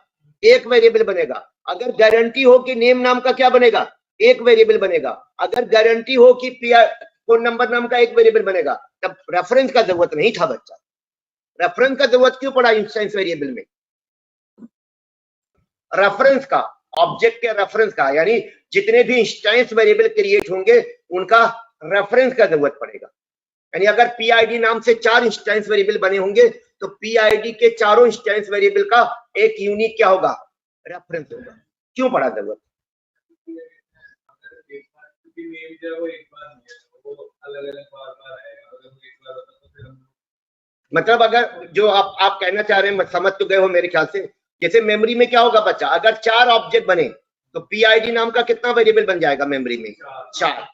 S1: एक वेरिएबल बनेगा। अगर गारंटी हो कि नेम नाम का क्या बनेगा? एक वेरिएबल बनेगा। अगर गारंटी हो कि फोन नंबर नाम का एक वेरिएबल बनेगा, तब रेफरेंस का जरूरत नहीं था बच्चा। रेफरेंस का जरूरत क्यों पड़ा इंस्टेंस वेरिएबल में? रेफरेंस का, ऑब्जेक्ट के रेफरेंस का, यानी जितने भी इंस्टेंस वेरिएबल क्रिएट होंगे उनका रेफरेंस का जरूरत पड़ेगा। यानी अगर PID नाम से 4 इंस्टेंस वेरिएबल बने होंगे तो PID के चारों इंस्टेंस वेरिएबल का एक यूनिक क्या होगा? रेफरेंस होगा। क्यों पड़ा जरूरत? मतलब अगर जो आप कहना चाह रहे हैं, समझ तो गए हो मेरे ख्याल से। जैसे मेमोरी में क्या होगा बच्चा? अगर 4 ऑब्जेक्ट बने तो PID नाम का कितना वेरिएबल बन जाएगा मेमोरी में? 4।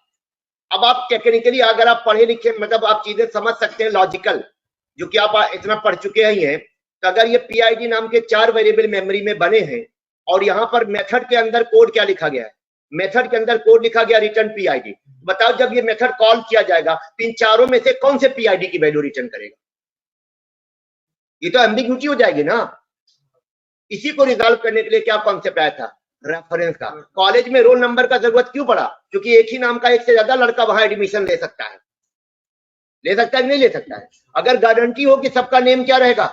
S1: अब आप टेक्निकली अगर आप पढ़े लिखे, मतलब आप चीजें समझ सकते हैं लॉजिकल, जो कि आप इतना पढ़ चुके ही हैं, तो अगर ये PID नाम के 4 वेरिएबल मेमोरी में बने हैं और यहाँ पर मेथड के अंदर कोड क्या लिखा गया है? मेथड के अंदर कोड लिखा गया रिटर्न PID। बताओ जब ये मेथड कॉल किया जाएगा तो इन चारों में से कौन से PID की वैल्यू रिटर्न करेगा? ये तो एम्बिग्यूटी हो जाएगी ना। इसी को रिजॉल्व करने के लिए क्या कॉन्सेप्ट आया था? रेफरेंस का। कॉलेज में रोल नंबर का जरूरत क्यों पड़ा? क्योंकि एक ही नाम का एक से ज्यादा लड़का वहां एडमिशन ले सकता है। ले सकता है नहीं ले सकता है? अगर गारंटी हो कि सबका नेम क्या रहेगा?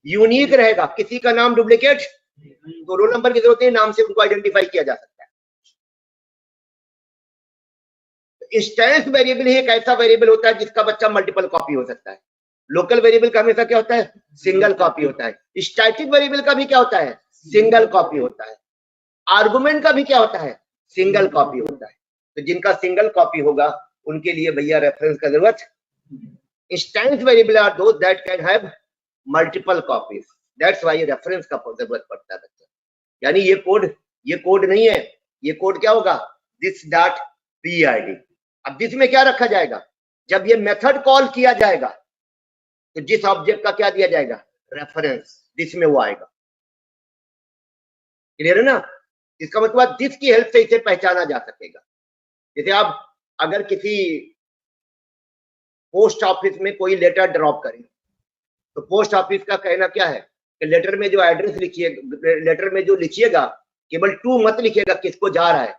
S1: यूनिक रहेगा, किसी का नाम डुप्लीकेट, तो रोल नंबर की जरूरत नहीं, नाम से उनको आइडेंटिफाई किया जा सकता है। इंस्टेंस वेरिएबल ही एक ऐसा वेरिएबल होता है जिसका बच्चा मल्टीपल कॉपी हो सकता है। लोकल वेरिएबल का हमेशा क्या होता है? सिंगल कॉपी होता है। स्टैटिक वेरिएबल का भी क्या होता है? सिंगल कॉपी होता है। आर्गुमेंट का भी क्या होता है? सिंगल कॉपी होता है। तो जिनका सिंगल कॉपी होगा उनके लिए भैया रेफरेंस का जरूरत। Instance variable are those that can have multiple copies, that's why reference का जरूरत पड़ता है बच्चा। यानी ये कोड नहीं है, ये कोड क्या होगा? This dot PID। अब दिस में क्या रखा जाएगा? जब ये मेथड कॉल किया जाएगा तो जिस ऑब्जेक्ट का क्या दिया जाएगा? रेफरेंस, दिस में वो आएगा। क्लियर है ना? इसका मतलब दिस की हेल्प से इसे पहचाना जा सकेगा। जैसे आप अगर किसी पोस्ट ऑफिस में कोई लेटर ड्रॉप करें तो पोस्ट ऑफिस का कहना क्या है कि लेटर में जो एड्रेस लेटर में जो लिखिएगा केवल टू मत लिखिएगा किसको जा रहा है,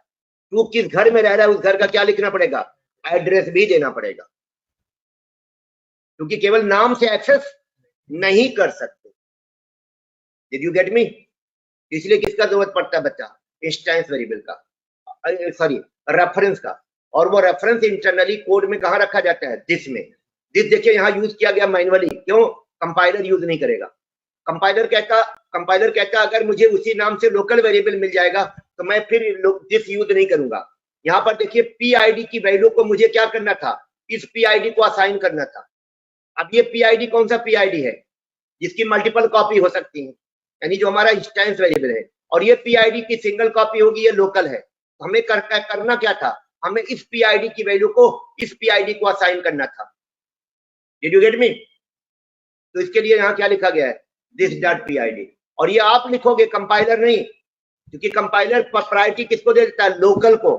S1: टू किस घर में रह रहा है उस घर का क्या लिखना पड़ेगा? एड्रेस भी देना पड़ेगा, क्योंकि केवल नाम से एक्सेस नहीं कर सकते। डिड यू गेट मी? इसलिए किसका जरूरत पड़ता है बच्चा? इंस्टेंस वेरिएबल का, सॉरी रेफरेंस का। और वो रेफरेंस इंटरनली कोड में कहां रखा जाता है? दिस में। दिस देखिए यहाँ यूज किया गया मैनुअली, क्यों? कंपाइलर यूज नहीं करेगा। कंपाइलर कहता अगर मुझे उसी नाम से लोकल वेरिएबल मिल जाएगा तो मैं फिर दिस यूज नहीं करूंगा। यहाँ पर देखिए PID की वैल्यू को मुझे क्या करना था? इस PID को असाइन करना था। अब ये PID कौन सा PID है? जिसकी मल्टीपल कॉपी हो सकती है, यानी जो हमारा इंस्टेंस वेरिएबल है। और ये PID की सिंगल कॉपी होगी, ये लोकल है। तो हमें करना क्या था? हमें इस PID की वैल्यू को इस PID को असाइन करना था। डिड यू गेट मी? तो इसके लिए यहाँ क्या लिखा गया है? This dot PID। और ये आप लिखोगे, कंपाइलर नहीं, क्योंकि कंपाइलर प्रायोरिटी किसको दे देता है? लोकल को।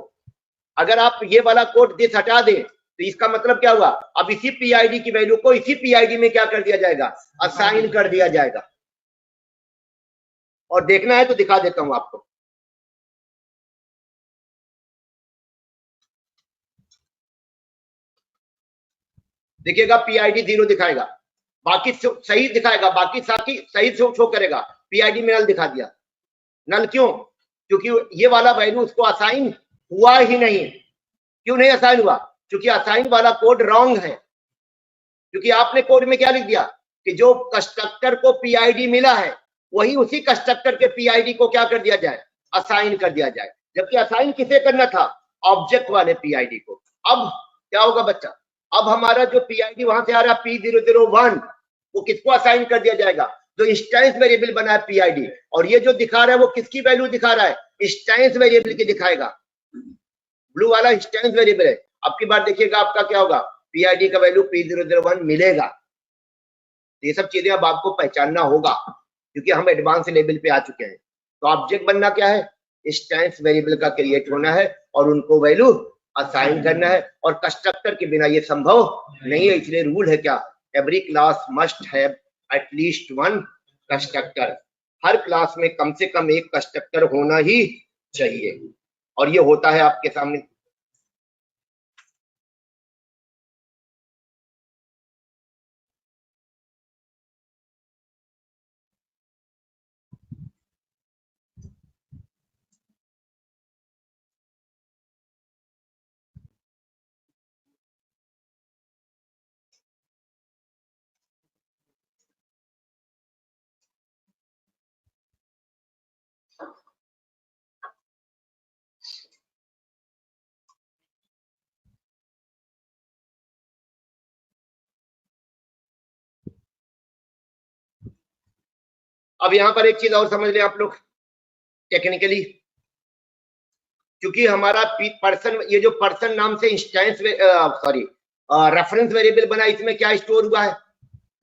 S1: अगर आप ये वाला कोड दिस हटा दें तो इसका मतलब क्या हुआ? अब इसी PID की वैल्यू को इसी PID में क्या कर दिया जाएगा? असाइन कर दिया जाएगा। और देखना है तो दिखा देता हूं आपको। देखिएगा PID 0 दिखाएगा, बाकी सही दिखाएगा, बाकी सही शो करेगा। PID में नल दिखा दिया। नल क्यों? क्योंकि ये वाला वैल्यू उसको असाइन हुआ ही नहीं। क्यों नहीं असाइन हुआ? क्योंकि असाइन वाला कोड रॉन्ग है। क्योंकि आपने कोड में क्या लिख दिया कि जो कंस्ट्रक्टर को PID मिला है वही उसी कंस्ट्रक्टर के PID को क्या कर दिया जाए? असाइन कर दिया जाए। जबकि असाइन किसे करना था? ऑब्जेक्ट वाले PID को। अब क्या होगा बच्चा? अब हमारा जो PID वहां से आ रहा है P001, वो किसको असाइन कर दिया जाएगा? जो इंस्टेंस वेरिएबल बना है PID। और ये जो दिखा रहा है वो किसकी वैल्यू दिखा रहा है? इंस्टेंस वेरिएबल की दिखाएगा। ब्लू वाला इंस्टेंस वेरिएबल है। अब की बार देखिएगा आपका क्या होगा? PID का वैल्यू P001 मिलेगा। ये सब चीजें अब आपको पहचानना होगा, क्योंकि हम एडवांस लेवल पे आ चुके हैं। तो ऑब्जेक्ट बनना क्या है? इंस्टेंस वेरिएबल का क्रिएट होना है और उनको वैल्यू असाइन करना है। और कंस्ट्रक्टर के बिना ये संभव नहीं है। इसलिए रूल है क्या? Every class must have at least one constructor. Her class में कम से कम एक कंस्ट्रक्टर होना ही चाहिए। और ये होता है आपके सामने। अब यहां पर एक चीज और समझ लें आप लोग टेक्निकली, क्योंकि हमारा पर्सन, ये जो पर्सन नाम से इंस्टेंस रेफरेंस वेरिएबल बना, इसमें क्या स्टोर हुआ है?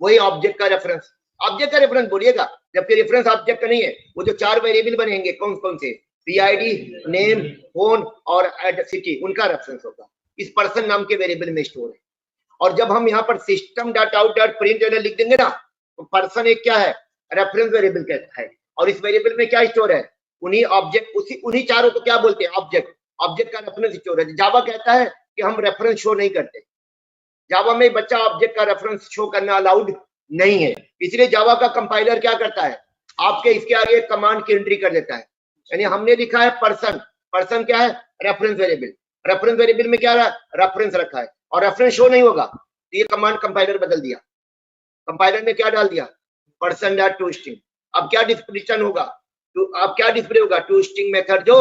S1: वही ऑब्जेक्ट का रेफरेंस। ऑब्जेक्ट का रेफरेंस बोलिएगा, जबकि रेफरेंस ऑब्जेक्ट का नहीं है। वो जो 4 वेरिएबल बनेंगे कौन कौन से? PID, नेम, फोन और सिटी, उनका रेफरेंस होगा। इस पर्सन नाम के वेरिएबल में स्टोर है। और जब हम यहाँ पर system.out.println लिख देंगे ना, तो पर्सन एक क्या है? रेफरेंस वेरिएबल कहता है। और इस वेरिएबल में क्या स्टोर है? उन्हीं ऑब्जेक्ट, उन्हीं चारों को क्या बोलते हैं? ऑब्जेक्ट। ऑब्जेक्ट का रेफरेंस स्टोर है। जावा कहता है कि हम रेफरेंस शो नहीं करते। जावा में बच्चा ऑब्जेक्ट का रेफरेंस शो करना अलाउड नहीं है। इसलिए जावा का कंपाइलर क्या करता है? आपके इसके आगे कमांड की एंट्री कर देता है। यानी हमने लिखा है पर्सन, पर्सन क्या है? Reference variable. रेफरेंस वेरिएबल में क्या रेफरेंस रखा है और रेफरेंस शो नहीं होगा, तो ये कमांड कंपाइलर बदल दिया। कंपाइलर ने क्या डाल दिया, %toString। अब क्या रिटर्न होगा, तो अब क्या डिस्प्ले होगा, toString मेथड जो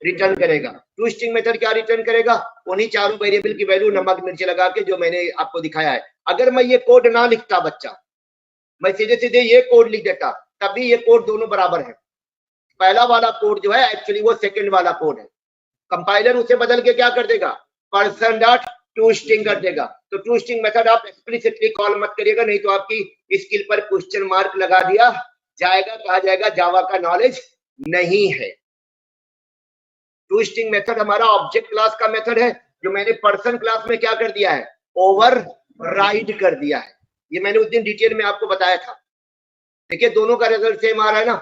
S1: रिटर्न करेगा। toString मेथड क्या रिटर्न करेगा, उन्हीं चारों वेरिएबल की वैल्यू नमक मिर्च लगा के जो मैंने आपको दिखाया है। अगर मैं ये कोड ना लिखता बच्चा, मैं सीधे सीधे ये कोड लिख देता, तभी ये कोड दोनों बराबर है। पहला वाला कोड जो है एक्चुअली वो सेकंड वाला कोड है, कंपाइलर उसे बदल के क्या कर देगा, %toString कर देगा। तो toString मेथड आप एक्सप्लिसिटली कॉल मत करिएगा, नहीं तो आपकी स्किल पर क्वेश्चन मार्क लगा दिया जाएगा, कहा जाएगा जावा का नॉलेज नहीं है। toString मेथड हमारा ऑब्जेक्ट क्लास का मेथड है, जो मैंने पर्सन क्लास में क्या कर दिया है, ओवरराइड कर दिया है। ये मैंने उस दिन डिटेल में आपको बताया था। देखिए दोनों का रिजल्ट सेम आ रहा है ना,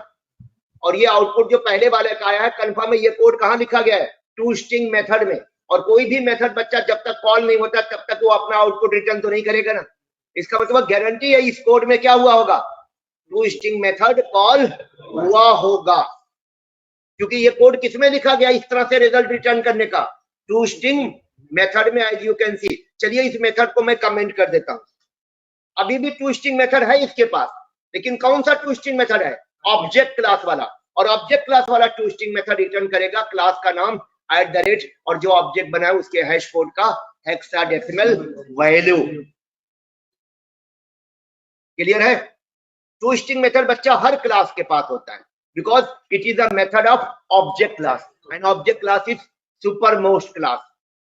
S1: और ये आउटपुट जो पहले वाले का आया है कंफर्म है, ये कोड कहां लिखा गया है, toString मेथड में। और कोई भी मेथड बच्चा जब तक कॉल नहीं होता तब तक वो अपना आउटपुट रिटर्न तो नहीं करेगा ना, इसका मतलब गारंटी है इस कोड में क्या हुआ होगा, toString मेथड कॉल हुआ होगा, क्योंकि ये कोड किसमें लिखा गया इस तरह से रिजल्ट रिटर्न करने का, toString मेथड में, एज यू कैन सी। चलिए इस मेथड को मैं कमेंट कर देता हूं। अभी भी toString मेथड है इसके पास, लेकिन कौन सा toString मेथड है, ऑब्जेक्ट क्लास वाला। और ऑब्जेक्ट क्लास वाला toString मेथड रिटर्न करेगा क्लास का नाम @ और जो ऑब्जेक्ट बना है उसके हैश कोड का हेक्साडेसिमल वैल्यू। क्लियर है। toString मेथड बच्चा हर क्लास के पास होता है, because it is a method of object class, and object class is super most class,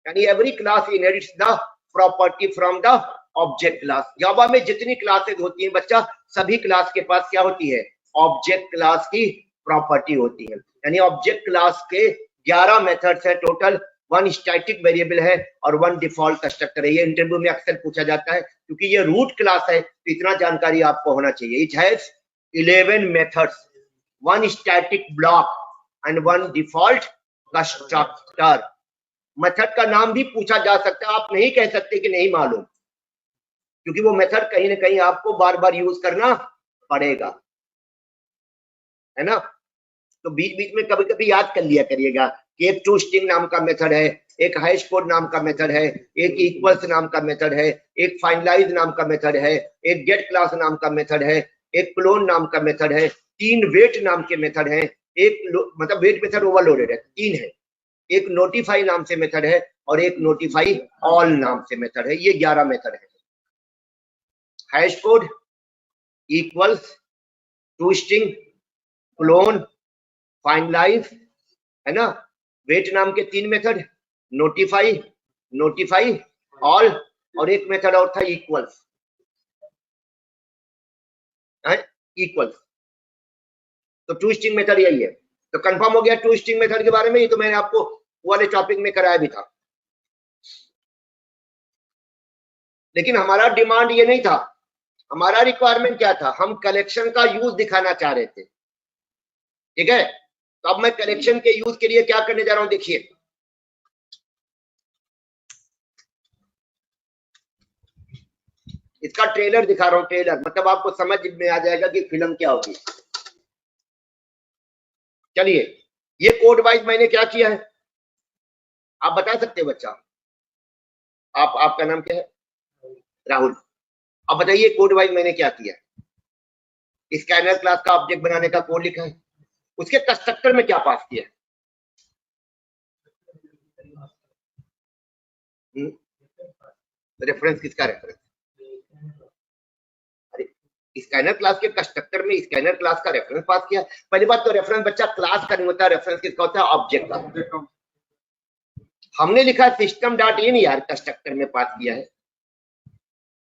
S1: यानी every class inherits the property from the object class. Java में जितनी क्लासेस होती हैं बच्चा, सभी क्लास के पास क्या होती है, ऑब्जेक्ट क्लास की प्रॉपर्टी होती है। यानी ऑब्जेक्ट क्लास के 11 मेथड्स है टोटल, 1 स्टैटिक वेरिएबल है और 1 डिफॉल्ट कंस्ट्रक्टर है। ये इंटरव्यू में अक्सर पूछा जाता है, क्योंकि ये रूट क्लास है तो इतना जानकारी आपको होना चाहिए। It has 11 methods, 1 static block and 1 default constructor. Method का नाम भी पूछा जा सकता है, आप नहीं कह सकते कि नहीं मालूम, क्योंकि वो मेथड कहीं ना कहीं आपको बार बार यूज करना पड़ेगा, है ना। तो बीच बीच में कभी कभी याद कर लिया करिएगा कि एक toString नाम का मेथड है, एक हैश कोड नाम का मेथड है, एक इक्वल्स नाम का मेथड है, एक फाइनलाइज नाम का मेथड है, एक गेट क्लास नाम का मेथड है, एक क्लोन नाम का मेथड है, 3 वेट नाम के मेथड है, एक मतलब वेट मेथड ओवरलोडेड है 3 है, एक नोटिफाई नाम से मेथड है और एक नोटिफाई ऑल नाम से मेथड है। ये 11 मेथड है। Hash code, equals, toString, clone, finalize, है ना, वेट नाम के 3 मेथड, नोटिफाई, नोटिफाई ऑल, और एक मेथड और था इक्वल्स, इक्वल्स। तो toString मेथड यही है। तो कंफर्म हो गया toString मेथड के बारे में, ये तो मैंने आपको वाले टॉपिक में कराया भी था। लेकिन हमारा डिमांड ये नहीं था, हमारा रिक्वायरमेंट क्या था, हम कलेक्शन का यूज दिखाना चाह रहे थे, ठीक है। तो अब मैं कलेक्शन के यूज के लिए क्या करने जा रहा हूं, देखिए इसका ट्रेलर दिखा रहा हूं। ट्रेलर मतलब आपको समझ में आ जाएगा कि फिल्म क्या होगी। चलिए, ये कोड वाइज मैंने क्या किया है, आप बता सकते हैं बच्चा, आपका नाम क्या है, राहुल। अब बताइए कोड वाइज मैंने क्या किया। स्कैनर क्लास का ऑब्जेक्ट बनाने का कोड लिखा है, उसके कंस्ट्रक्टर में क्या पास किया, रेफरेंस किसका, रेफरेंस, अरे स्कैनर क्लास के कंस्ट्रक्टर में स्कैनर क्लास का रेफरेंस पास किया। पहली बात तो रेफरेंस बच्चा क्लास का नहीं होता, रेफरेंस किसका होता है, ऑब्जेक्ट का। हमने लिखा system.in यार, कंस्ट्रक्टर में पास किया है।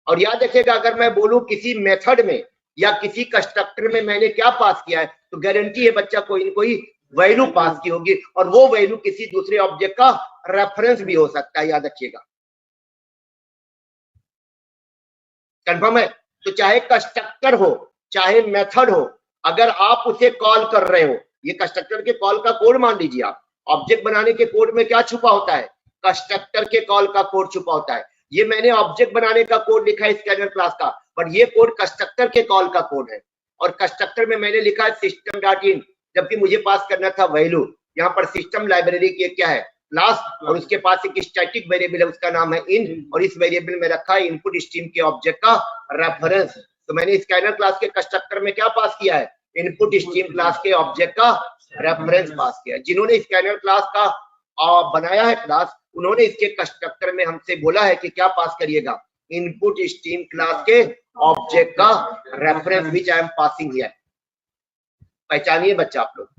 S1: और याद रखिएगा, अगर मैं बोलूं किसी मेथड में या किसी कंस्ट्रक्टर में मैंने क्या पास किया है, तो गारंटी है बच्चा कोई न कोई वैल्यू पास की होगी, और वो वैल्यू किसी दूसरे ऑब्जेक्ट का रेफरेंस भी हो सकता है, याद रखिएगा। कंफर्म है। तो चाहे कंस्ट्रक्टर हो चाहे मेथड हो, अगर आप उसे कॉल कर रहे हो, ये कंस्ट्रक्टर के कॉल का कोड मान लीजिए आप, ऑब्जेक्ट बनाने के कोड में क्या छुपा होता है, कंस्ट्रक्टर के कॉल का कोड छुपा होता है। ये मैंने ऑब्जेक्ट बनाने का कोड लिखा है स्कैनर क्लास का, पर ये कोड कंस्ट्रक्टर के कॉल का कोड है। और कंस्ट्रक्टर में मैंने लिखा है system.in, जबकि मुझे पास करना था वैल्यू। यहाँ पर सिस्टम लाइब्रेरी की क्या है, क्लास और उसके पास एक स्टैटिक वेरिएबल है, उसका नाम है इन, और इस वेरिएबल में रखा है इनपुट स्ट्रीम के ऑब्जेक्ट का रेफरेंस। तो मैंने स्कैनर क्लास के कंस्ट्रक्टर में क्या पास किया है, इनपुट स्ट्रीम क्लास के ऑब्जेक्ट का रेफरेंस पास किया। जिन्होंने स्कैनर क्लास का बनाया है क्लास, उन्होंने इसके कंस्ट्रक्टर में हमसे बोला है कि क्या पास करिएगा, इनपुट स्ट्रीम क्लास के ऑब्जेक्ट का reference which I am passing here. पहचानिए बच्चा आप लोग।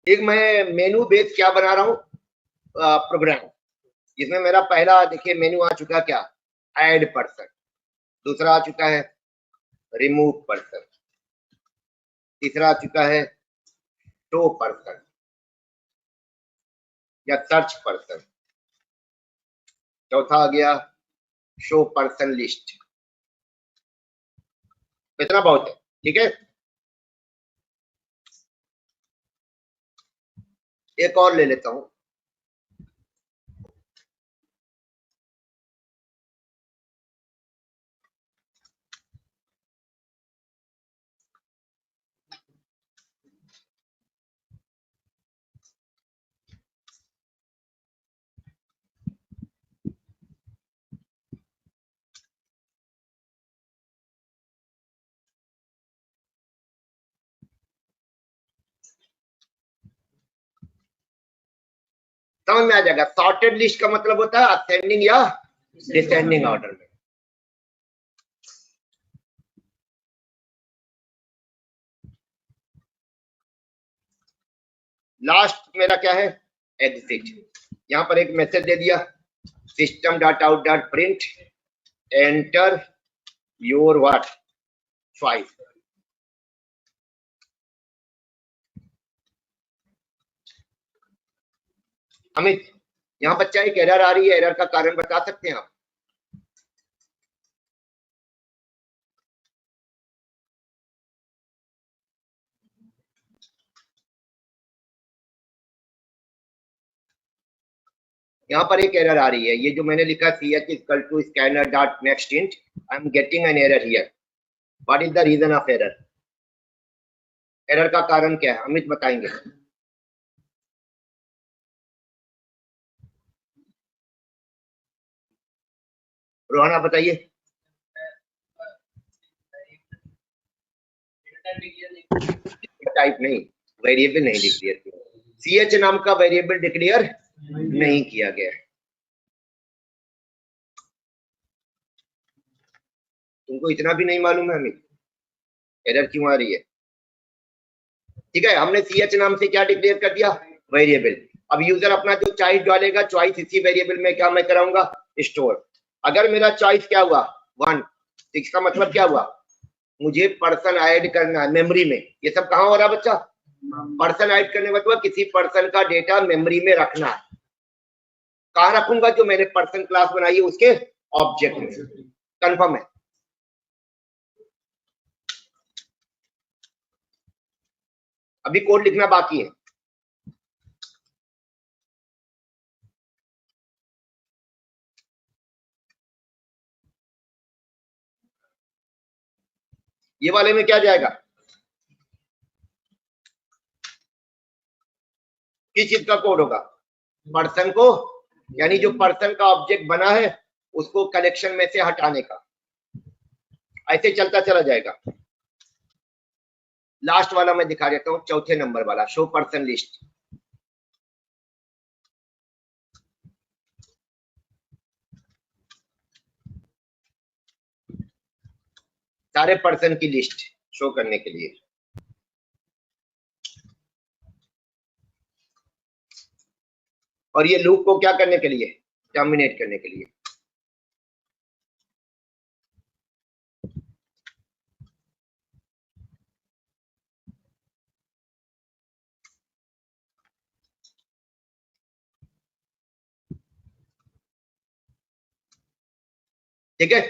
S1: एक मैं मेनू बेस क्या बना रहा हूँ प्रोग्राम, जिसमें मेरा पहला देखिए मेनू आ चुका क्या, ऐड पर्सन, दूसरा आ चुका है रिमूव पर्सन, तीसरा आ चुका है शो पर्सन या सर्च पर्सन, चौथा आ गया शो पर्सन लिस्ट। इतना बहुत है, ठीक है। एक और ले लेता हूं, समझ में आ जाएगा। सॉर्टेड लिस्ट का मतलब होता है असेंडिंग या डिसेंडिंग ऑर्डर में। लास्ट मेरा क्या है, एग्जिट। यहां पर एक मैसेज दे दिया, system dot out dot print enter your what choice. Amit, यहाँ बच्चा एक एरर आ रही है, एरर का कारण बता सकते हैं आप? यहाँ पर एक एरर आ रही है, ये जो मैंने लिखा ch equal to scanner dot next int, I am getting an error here. What is the reason of error? Error का कारण क्या है, अमित बताएंगे? रोहना बताइए। टाइप नहीं, वेरिएबल नहीं डिक्लेयर किया, ch नाम का वेरिएबल डिक्लेयर नहीं किया गया है। तुमको इतना भी नहीं मालूम है अमित, एरर क्यों आ रही है? ठीक है, हमने ch नाम से क्या डिक्लेयर कर दिया, वेरिएबल। अब यूजर अपना जो चॉइस डालेगा, चॉइस इसी वेरिएबल में क्या मैं कराऊंगा, स्टोर। अगर मेरा चॉइस क्या हुआ 1, इसका मतलब क्या हुआ, मुझे पर्सन ऐड करना है मेमोरी में। ये सब कहाँ हो रहा है बच्चा, पर्सन ऐड करने मतलब किसी पर्सन का डेटा मेमोरी में रखना है। कहाँ रखूंगा, जो मैंने पर्सन क्लास बनाई है उसके ऑब्जेक्ट में। कंफर्म है? अभी कोड लिखना बाकी है। ये वाले में क्या जाएगा, किस चीज का कोड होगा, पर्सन को, यानी जो पर्सन का ऑब्जेक्ट बना है उसको कलेक्शन में से हटाने का। ऐसे चलता चला जाएगा। लास्ट वाला मैं दिखा देता हूं, चौथे नंबर वाला, शो पर्सन लिस्ट। सारे पर्सन की लिस्ट शो करने के लिए। और ये लूप को क्या करने के लिए, टर्मिनेट करने के लिए। ठीक है।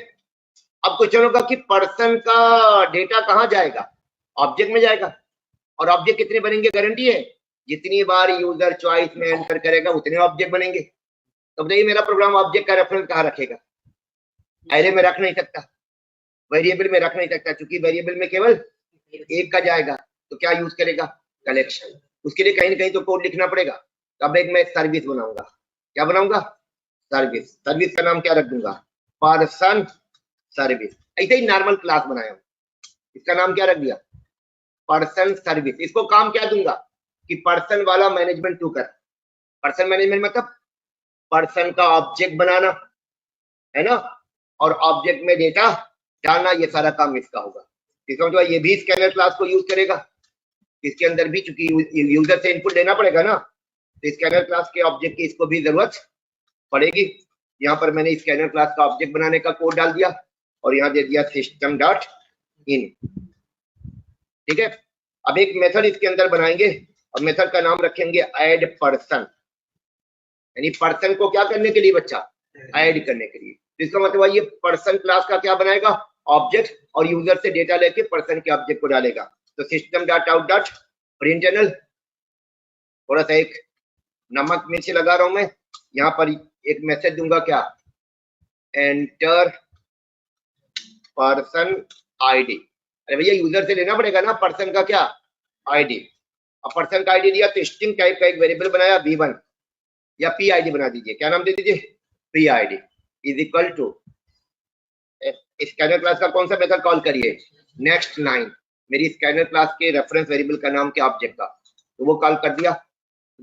S1: अब क्वेश्चन होगा कि पर्सन का डेटा कहाँ जाएगा, ऑब्जेक्ट में जाएगा। और ऑब्जेक्ट कितने बनेंगे, गारंटी है जितनी बार यूजर चॉइस में एंटर करेगा उतने ऑब्जेक्ट बनेंगे। तो बताइए मेरा प्रोग्राम ऑब्जेक्ट का रेफरेंस कहाँ रखेगा, एरे में रख नहीं सकता, वेरिएबल में रख नहीं सकता, क्योंकि वेरिएबल में केवल एक का जाएगा। तो क्या यूज करेगा, कलेक्शन। उसके लिए कहीं ना कहीं तो कोड लिखना पड़ेगा। तो अब एक मैं सर्विस बनाऊंगा, क्या बनाऊंगा, सर्विस। सर्विस का नाम क्या रख दूंगा, पर्सन सर्विस। ऐसे ही नॉर्मल क्लास बनाया हूं, इसका नाम क्या रख दिया, पर्सन सर्विस। इसको काम क्या दूंगा कि पर्सन वाला मैनेजमेंट तू कर। पर्सन मैनेजमेंट मतलब पर्सन का ऑब्जेक्ट बनाना है ना, और ऑब्जेक्ट में डेटा डालना, ये सारा काम इसका होगा। इसका मतलब ये भी स्कैनर क्लास को यूज करेगा। इसके अंदर भी चूंकि यूजर से इनपुट लेना पड़ेगा ना, तो स्कैनर क्लास के ऑब्जेक्ट की इसको भी जरूरत पड़ेगी। यहाँ पर मैंने स्कैनर क्लास का ऑब्जेक्ट बनाने का कोड डाल दिया और यहाँ दे दिया सिस्टम डॉट इन। ठीक है। अब एक मेथड इसके अंदर बनाएंगे और मेथड का नाम रखेंगे ऐड पर्सन, यानी पर्सन को क्या करने के लिए बच्चा, ऐड करने के लिए। तो इसका मतलब ये पर्सन क्लास का क्या बनाएगा, ऑब्जेक्ट, और यूजर से डेटा लेके पर्सन के ऑब्जेक्ट को डालेगा। तो सिस्टम डॉट आउट डॉट प्रिंटनल, थोड़ा सा एक नमक मिर्च लगा रहा हूं मैं, यहाँ पर एक मैसेज दूंगा क्या, एंटर पर्सन आईडी। अरे भैया यूजर से लेना पड़ेगा ना पर्सन का क्या, आईडी। अब पर्सन का आईडी दिया तो स्ट्रिंग टाइप का एक वेरिएबल बनाया v1, या पी आईडी बना दीजिए, क्या नाम दे दीजिए, P ID is equal to scanner class का कौन सा मेथड कॉल करिए, नेक्स्ट लाइन, मेरी स्कैनर क्लास के रेफरेंस वेरिएबल का नाम क्या, ऑब्जेक्ट का, तो वो कॉल कर दिया।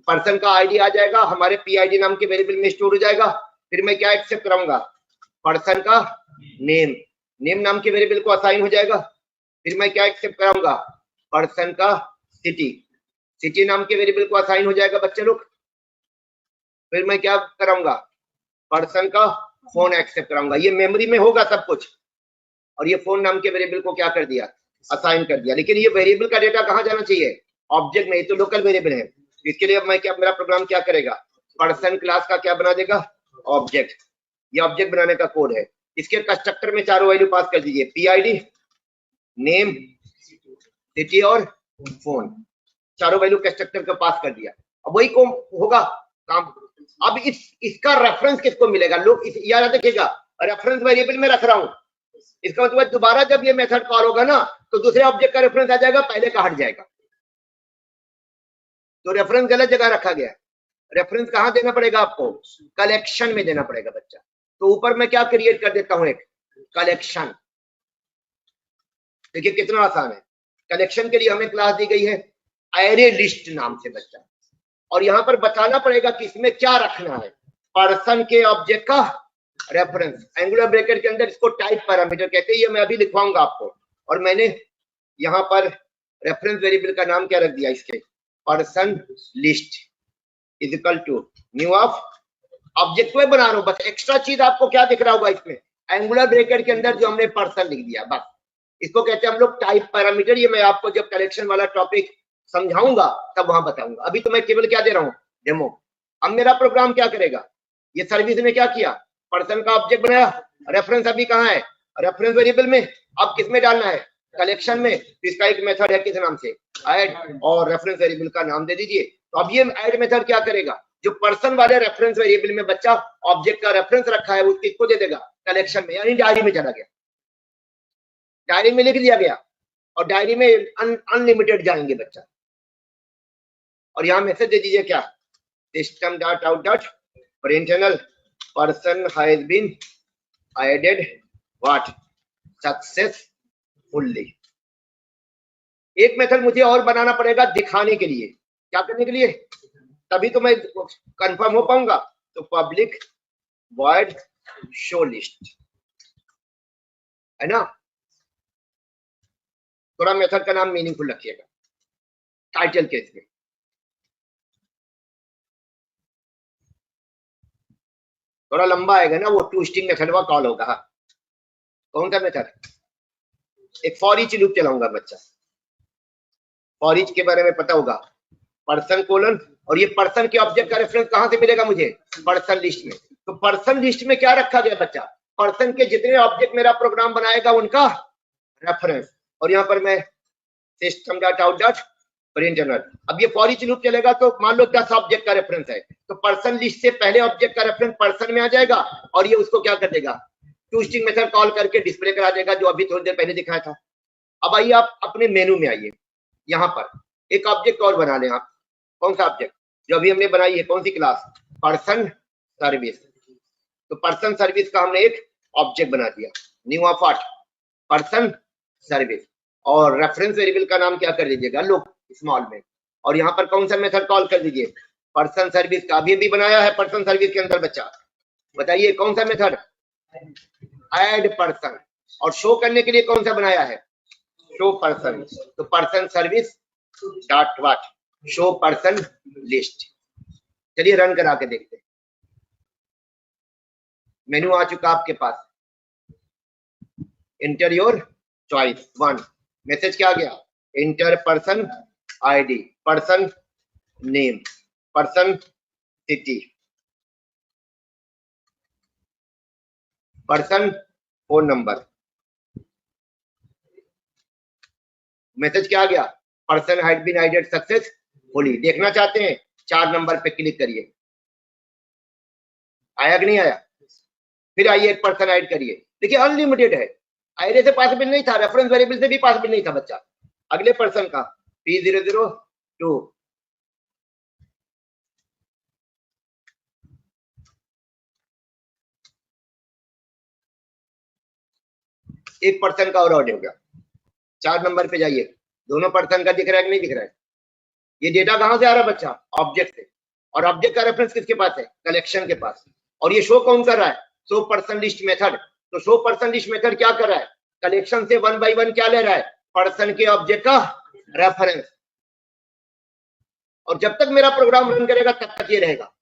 S1: पर्सन का आईडी आ जाएगा हमारे पी आईडी नाम के वेरिएबल में स्टोर हो जाएगा। फिर मैं क्या एक्सेप्ट कराऊंगा, पर्सन का नेम, नेम नाम के वेरिएबल को असाइन हो जाएगा। फिर मैं क्या एक्सेप्ट कराऊंगा, पर्सन का सिटी, सिटी नाम के वेरिएबल को असाइन हो जाएगा बच्चे लोग। फिर मैं क्या कराऊंगा, पर्सन का फोन एक्सेप्ट कराऊंगा। ये मेमोरी में होगा सब कुछ, और ये फोन नाम के वेरिएबल को क्या कर दिया, असाइन कर दिया। लेकिन ये वेरिएबल का डेटा कहाँ जाना चाहिए, ऑब्जेक्ट में, ये तो लोकल वेरिएबल है। इसके लिए अब मैं क्या, मेरा प्रोग्राम क्या करेगा, पर्सन क्लास का क्या बना देगा, ऑब्जेक्ट। ये ऑब्जेक्ट बनाने का कोड है। इसके कंस्ट्रक्टर में चारों वैल्यू पास कर दीजिए, पी आईडी, नेम, सिटी और फोन, चारों वैल्यू कंस्ट्रक्टर का पास कर दिया। अब वही को होगा काम। अब इसका रेफरेंस किसको मिलेगा, लोग याद रखिएगा, रेफरेंस वेरिएबल में रख रहा हूं। इसका मतलब दोबारा जब ये मेथड कॉल होगा ना, तो दूसरे ऑब्जेक्ट का रेफरेंस आ जाएगा, पहले का हट जाएगा। तो रेफरेंस गलत जगह रखा गया। रेफरेंस कहां देना पड़ेगा आपको, कलेक्शन में देना पड़ेगा बच्चा। तो ऊपर मैं क्या क्रिएट कर देता हूं, एक कलेक्शन। देखिए कितना आसान है। कलेक्शन के लिए हमें क्लास दी गई है एरे लिस्ट नाम से बच्चा, और यहां पर बताना पड़ेगा कि इसमें क्या रखना है, पर्सन के ऑब्जेक्ट का रेफरेंस, एंगुलर ब्रैकेट के अंदर इसको टाइप पैरामीटर कहते हैं, ये मैं अभी लिखवाऊंगा आपको। और मैंने यहां पर रेफरेंस वेरिएबल का नाम क्या रख दिया, इसके person list is equal to new of object में बना रहा हूं। बस एक्स्ट्रा चीज आपको क्या दिख रहा होगा इसमें, एंगुलर ब्रैकेट के अंदर जो हमने पर्सन लिख दिया, बस इसको कहते हैं हम लोग टाइप पैरामीटर। ये मैं आपको जब कलेक्शन वाला टॉपिक समझाऊंगा तब वहां बताऊंगा, अभी तो मैं केवल क्या दे रहा हूं, डेमो। अब मेरा प्रोग्राम क्या करेगा, ये सर्विस ने क्या किया, पर्सन का ऑब्जेक्ट बनाया, रेफरेंस अभी कहाँ है, रेफरेंस वेरिएबल में। अब किस में डालना है, कलेक्शन में। तो इसका एक मेथड है किस नाम से, ऐड, और रेफरेंस वेरिएबल का नाम दे दीजिए। तो अब ये ऐड मेथड क्या करेगा, जो पर्सन वाले रेफरेंस वेरिएबल में बच्चा ऑब्जेक्ट का रेफरेंस रखा है उसको इसको दे देगा कलेक्शन में, यानी डायरी में चला गया, डायरी में लिख दिया गया, और डायरी में अनलिमिटेड जाएंगे बच्चा। और यहां मैसेज दे दीजिए क्या, system dot out dot println person has been added what successfully. एक मेथड मुझे और बनाना पड़ेगा दिखाने के लिए, क्या करने के लिए, तभी तो मैं कंफर्म हो पाऊंगा। तो पब्लिक वॉइड शो लिस्ट है ना, थोड़ा मेथड का नाम मीनिंगफुल रखिएगा टाइटल के इसमें। थोड़ा लंबा आएगा ना, वो टू स्ट्रिंग मेथड का कॉल होगा। कौन सा मेथड, एक फॉर ईच लूप चलाऊंगा बच्चा। फॉर ईच के बारे में पता होगा, पर्सन कोलन, और ये पर्सन के ऑब्जेक्ट का रेफरेंस कहां से मिलेगा मुझे, पर्सन लिस्ट में। तो पर्सन लिस्ट में क्या रखा गया बच्चा, पर्सन के जितने ऑब्जेक्ट मेरा प्रोग्राम बनाएगा उनका रेफरेंस। और यहाँ पर मैं system dot out dot print general. अब ये फॉर ईच लूप चलेगा तो मान लो 10 ऑब्जेक्ट का रेफरेंस है, तो पर्सन लिस्ट से पहले ऑब्जेक्ट का रेफरेंस पर्सन में आ जाएगा और ये उसको क्या कर देगा, टू स्ट्रिंग मेथड कॉल करके डिस्प्ले करा देगा, जो अभी थोड़ी देर पहले दिखाया था। अब आइए आप अपने मेनू में आइए, यहाँ पर एक ऑब्जेक्ट और बना लें आप। कौन सा ऑब्जेक्ट? जो अभी हमने बनाई है, कौन सी क्लास? Person service. तो पर्सन सर्विस का हमने एक ऑब्जेक्ट बना दिया, new of what, person service. और रेफरेंस वेरिएबल का नाम क्या कर दीजिएगा, लुक स्मॉल में। और यहाँ पर कौन सा मेथड कॉल कर दीजिए, पर्सन सर्विस का अभी भी बनाया है पर्सन सर्विस के अंदर बच्चा, बताइए कौन सा मेथड, ऐड पर्सन। और शो करने के लिए कौन सा बनाया है, शो पर्सन। तो person service dot what, show person list. चलिए रन करा के देखते हैं। मेनू आ चुका आपके पास, इंटर योर चॉइस 1। मैसेज क्या गया, inter person ID, person name, person city, person phone number. Message क्या गया, person had been aided successfully. देखना चाहते हैं 4 नंबर पे क्लिक करिए, आया कि नहीं आया? फिर आइए एक पर्सन ऐड करिए, देखिए अनलिमिटेड है, एरे से पॉसिबल नहीं था, रेफरेंस वेरिएबल से भी पॉसिबल नहीं था बच्चा। अगले पर्सन का P002, एक पर्सन का और हो गया। 4 नंबर पे जाइए, दोनों पर्सन का दिख रहा है कि नहीं दिख रहा है? ये डेटा कहां से आ रहा है बच्चा, ऑब्जेक्ट से। और ऑब्जेक्ट का रेफरेंस किसके पास है, कलेक्शन के पास। और ये शो कौन कर रहा है, शो पर्सन लिस्ट मेथड। तो शो पर्सन लिस्ट मेथड क्या कर रहा है, कलेक्शन से 1 बाय 1 क्या ले रहा है, पर्सन के ऑब्जेक्ट का रेफरेंस। और जब तक मेरा प्रोग्राम रन करेगा तब तक ये रहेगा,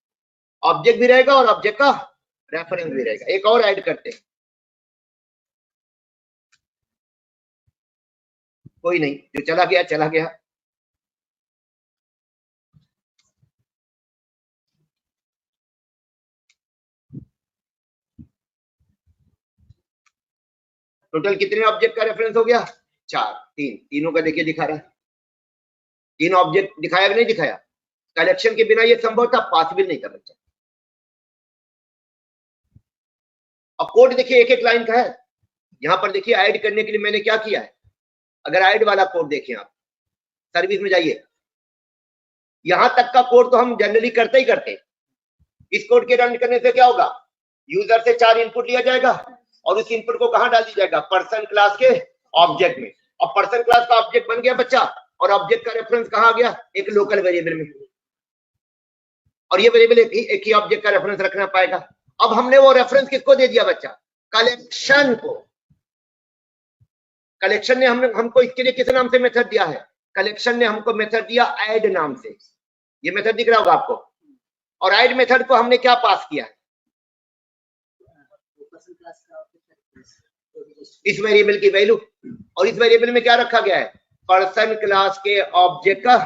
S1: ऑब्जेक्ट भी रहेगा और ऑब्जेक्ट का रेफरेंस भी रहेगा। एक और ऐड करते हैं, कोई नहीं, जो चला गया चला गया। टोटल कितने ऑब्जेक्ट का रेफरेंस हो गया, 4। तीनों का देखिए दिखा रहा है, 3 ऑब्जेक्ट दिखाया कि नहीं दिखाया? कलेक्शन के बिना ये संभव था, पॉसिबल नहीं था बच्चा। अब कोड देखिए एक एक लाइन का है। यहां पर देखिए ऐड करने के लिए मैंने क्या किया है, अगर ऐड वाला कोड देखें आप, सर्विस में जाइए, यहां तक का कोड तो हम जनरली करते ही करते। इस कोड के रन करने से क्या होगा, यूजर से 4 इनपुट लिया जाएगा और उस इनपुट को कहां डाल दिया जाएगा, पर्सन क्लास के ऑब्जेक्ट में। और पर्सन क्लास का ऑब्जेक्ट बन गया बच्चा, और ऑब्जेक्ट का रेफरेंस कहां गया, एक लोकल वेरिएबल में। और ये वेरिएबल एक ही ऑब्जेक्ट का रेफरेंस रखना पाएगा। अब हमने वो रेफरेंस किसको दे दिया बच्चा, कलेक्शन को। कलेक्शन ने हमको इसके लिए किस नाम से मेथड दिया है, कलेक्शन ने हमको मेथड दिया ऐड नाम से। ये मेथड दिख रहा होगा आपको। और ऐड मेथड को हमने क्या पास किया है, इस वेरिएबल की वैल्यू। और इस वेरिएबल में क्या रखा गया है, पर्सन क्लास के ऑब्जेक्ट का।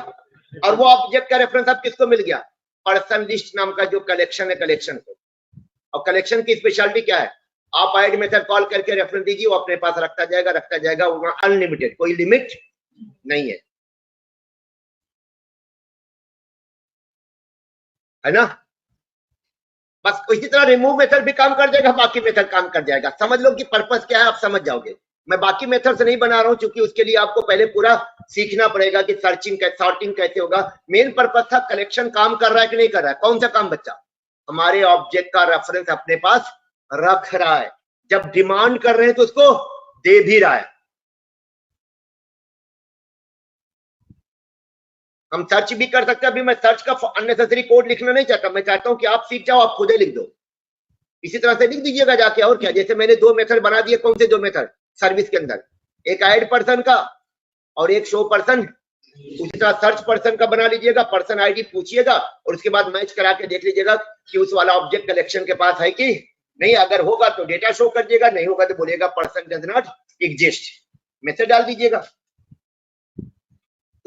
S1: और वो ऑब्जेक्ट का रेफरेंस अब किसको मिल गया, पर्सन लिस्ट नाम का जो कलेक्शन है, कलेक्शन को। और कलेक्शन की स्पेशलिटी क्या है, आप ऐड मेथड कॉल करके रेफरेंस दीजिए, वो अपने पास रखता जाएगा, वो अनलिमिटेड, कोई लिमिट नहीं है ना। बस इसी तरह रिमूव मेथड भी काम कर जाएगा, बाकी मेथड काम कर जाएगा। समझ लो कि पर्पस क्या है, आप समझ जाओगे। मैं बाकी मेथड से नहीं बना रहा हूं, क्योंकि उसके लिए आपको पहले पूरा सीखना पड़ेगा कि सॉर्टिंग कैसे होगा। मेन पर्पस था कलेक्शन काम कर रहा है कि नहीं कर रहा है। कौन सा काम बच्चा, हमारे ऑब्जेक्ट का रेफरेंस अपने पास रख रहा है, जब डिमांड कर रहे हैं तो उसको दे भी रहा है। हम सर्च भी कर सकते हैं, अभी मैं सर्च का अननेसेसरी कोड लिखना नहीं चाहता, मैं चाहता हूं कि आप सीख जाओ, आप खुद ही लिख दो। इसी तरह से लिख दीजिएगा जाके, और क्या। जैसे मैंने 2 मेथड बना दिए, कौन से 2 मेथड सर्विस के अंदर, एक ऐड पर्सन का और एक शो पर्सन। उसी तरह सर्च पर्सन का बना लीजिएगा, पर्सन आईडी पूछिएगा और उसके बाद मैच करा के देख लीजिएगा कि उस वाला ऑब्जेक्ट कलेक्शन के पास है कि नहीं। अगर होगा तो डेटा शो कर दिएगा, नहीं होगा तो बोलेगा person does not exist, message डाल दीजिएगा।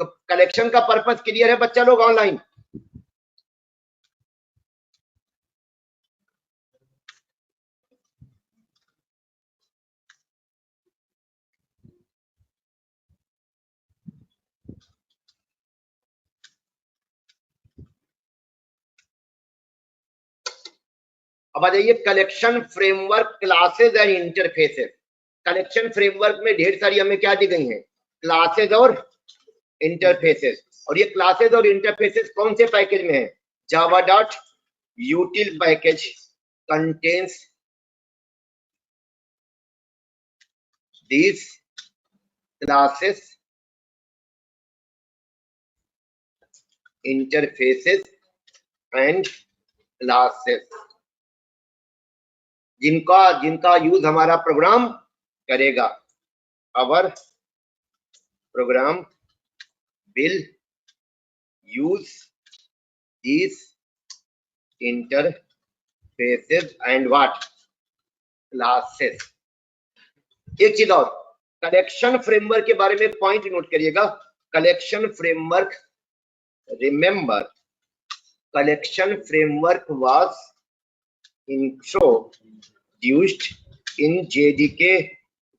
S1: तो कलेक्शन का पर्पस क्लियर है बच्चा लोग ऑनलाइन। अब आ जाइए collection framework classes and interfaces. Collection framework में ढेर सारी हमें क्या दी गई हैं, क्लासेस और इंटरफेसेस। और ये क्लासेस और इंटरफेसेस कौन से पैकेज में है, Java dot यूटिल package contains these classes, interfaces and classes जिनका यूज हमारा प्रोग्राम करेगा। our program will use these interfaces and what classes। एक चीज और, कलेक्शन फ्रेमवर्क के बारे में पॉइंट नोट करिएगा। Collection framework, remember collection framework was introduced in JDK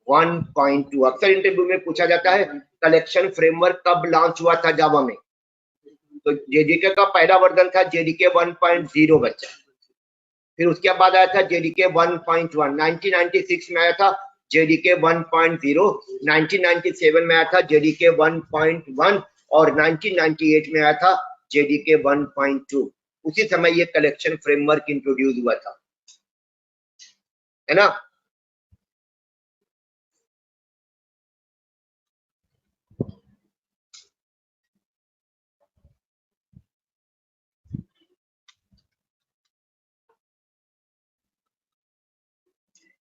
S1: 1.2। अक्सर इंटरव्यू में पूछा जाता है कलेक्शन फ्रेमवर्क कब लॉन्च हुआ था जावा में, तो जेडीके का पहला वर्जन था जेडीके 1.0 बच्चा, फिर उसके बाद आया था जेडीके 1.1, 1996 में आया था जेडीके 1.0, 1997 में आया था जेडीके 1.1 और 1998 में आया था जेडीके 1.2। उसी समय ये कलेक्शन फ्रेमवर्क इंट्रोड्यूस हुआ था, है ना।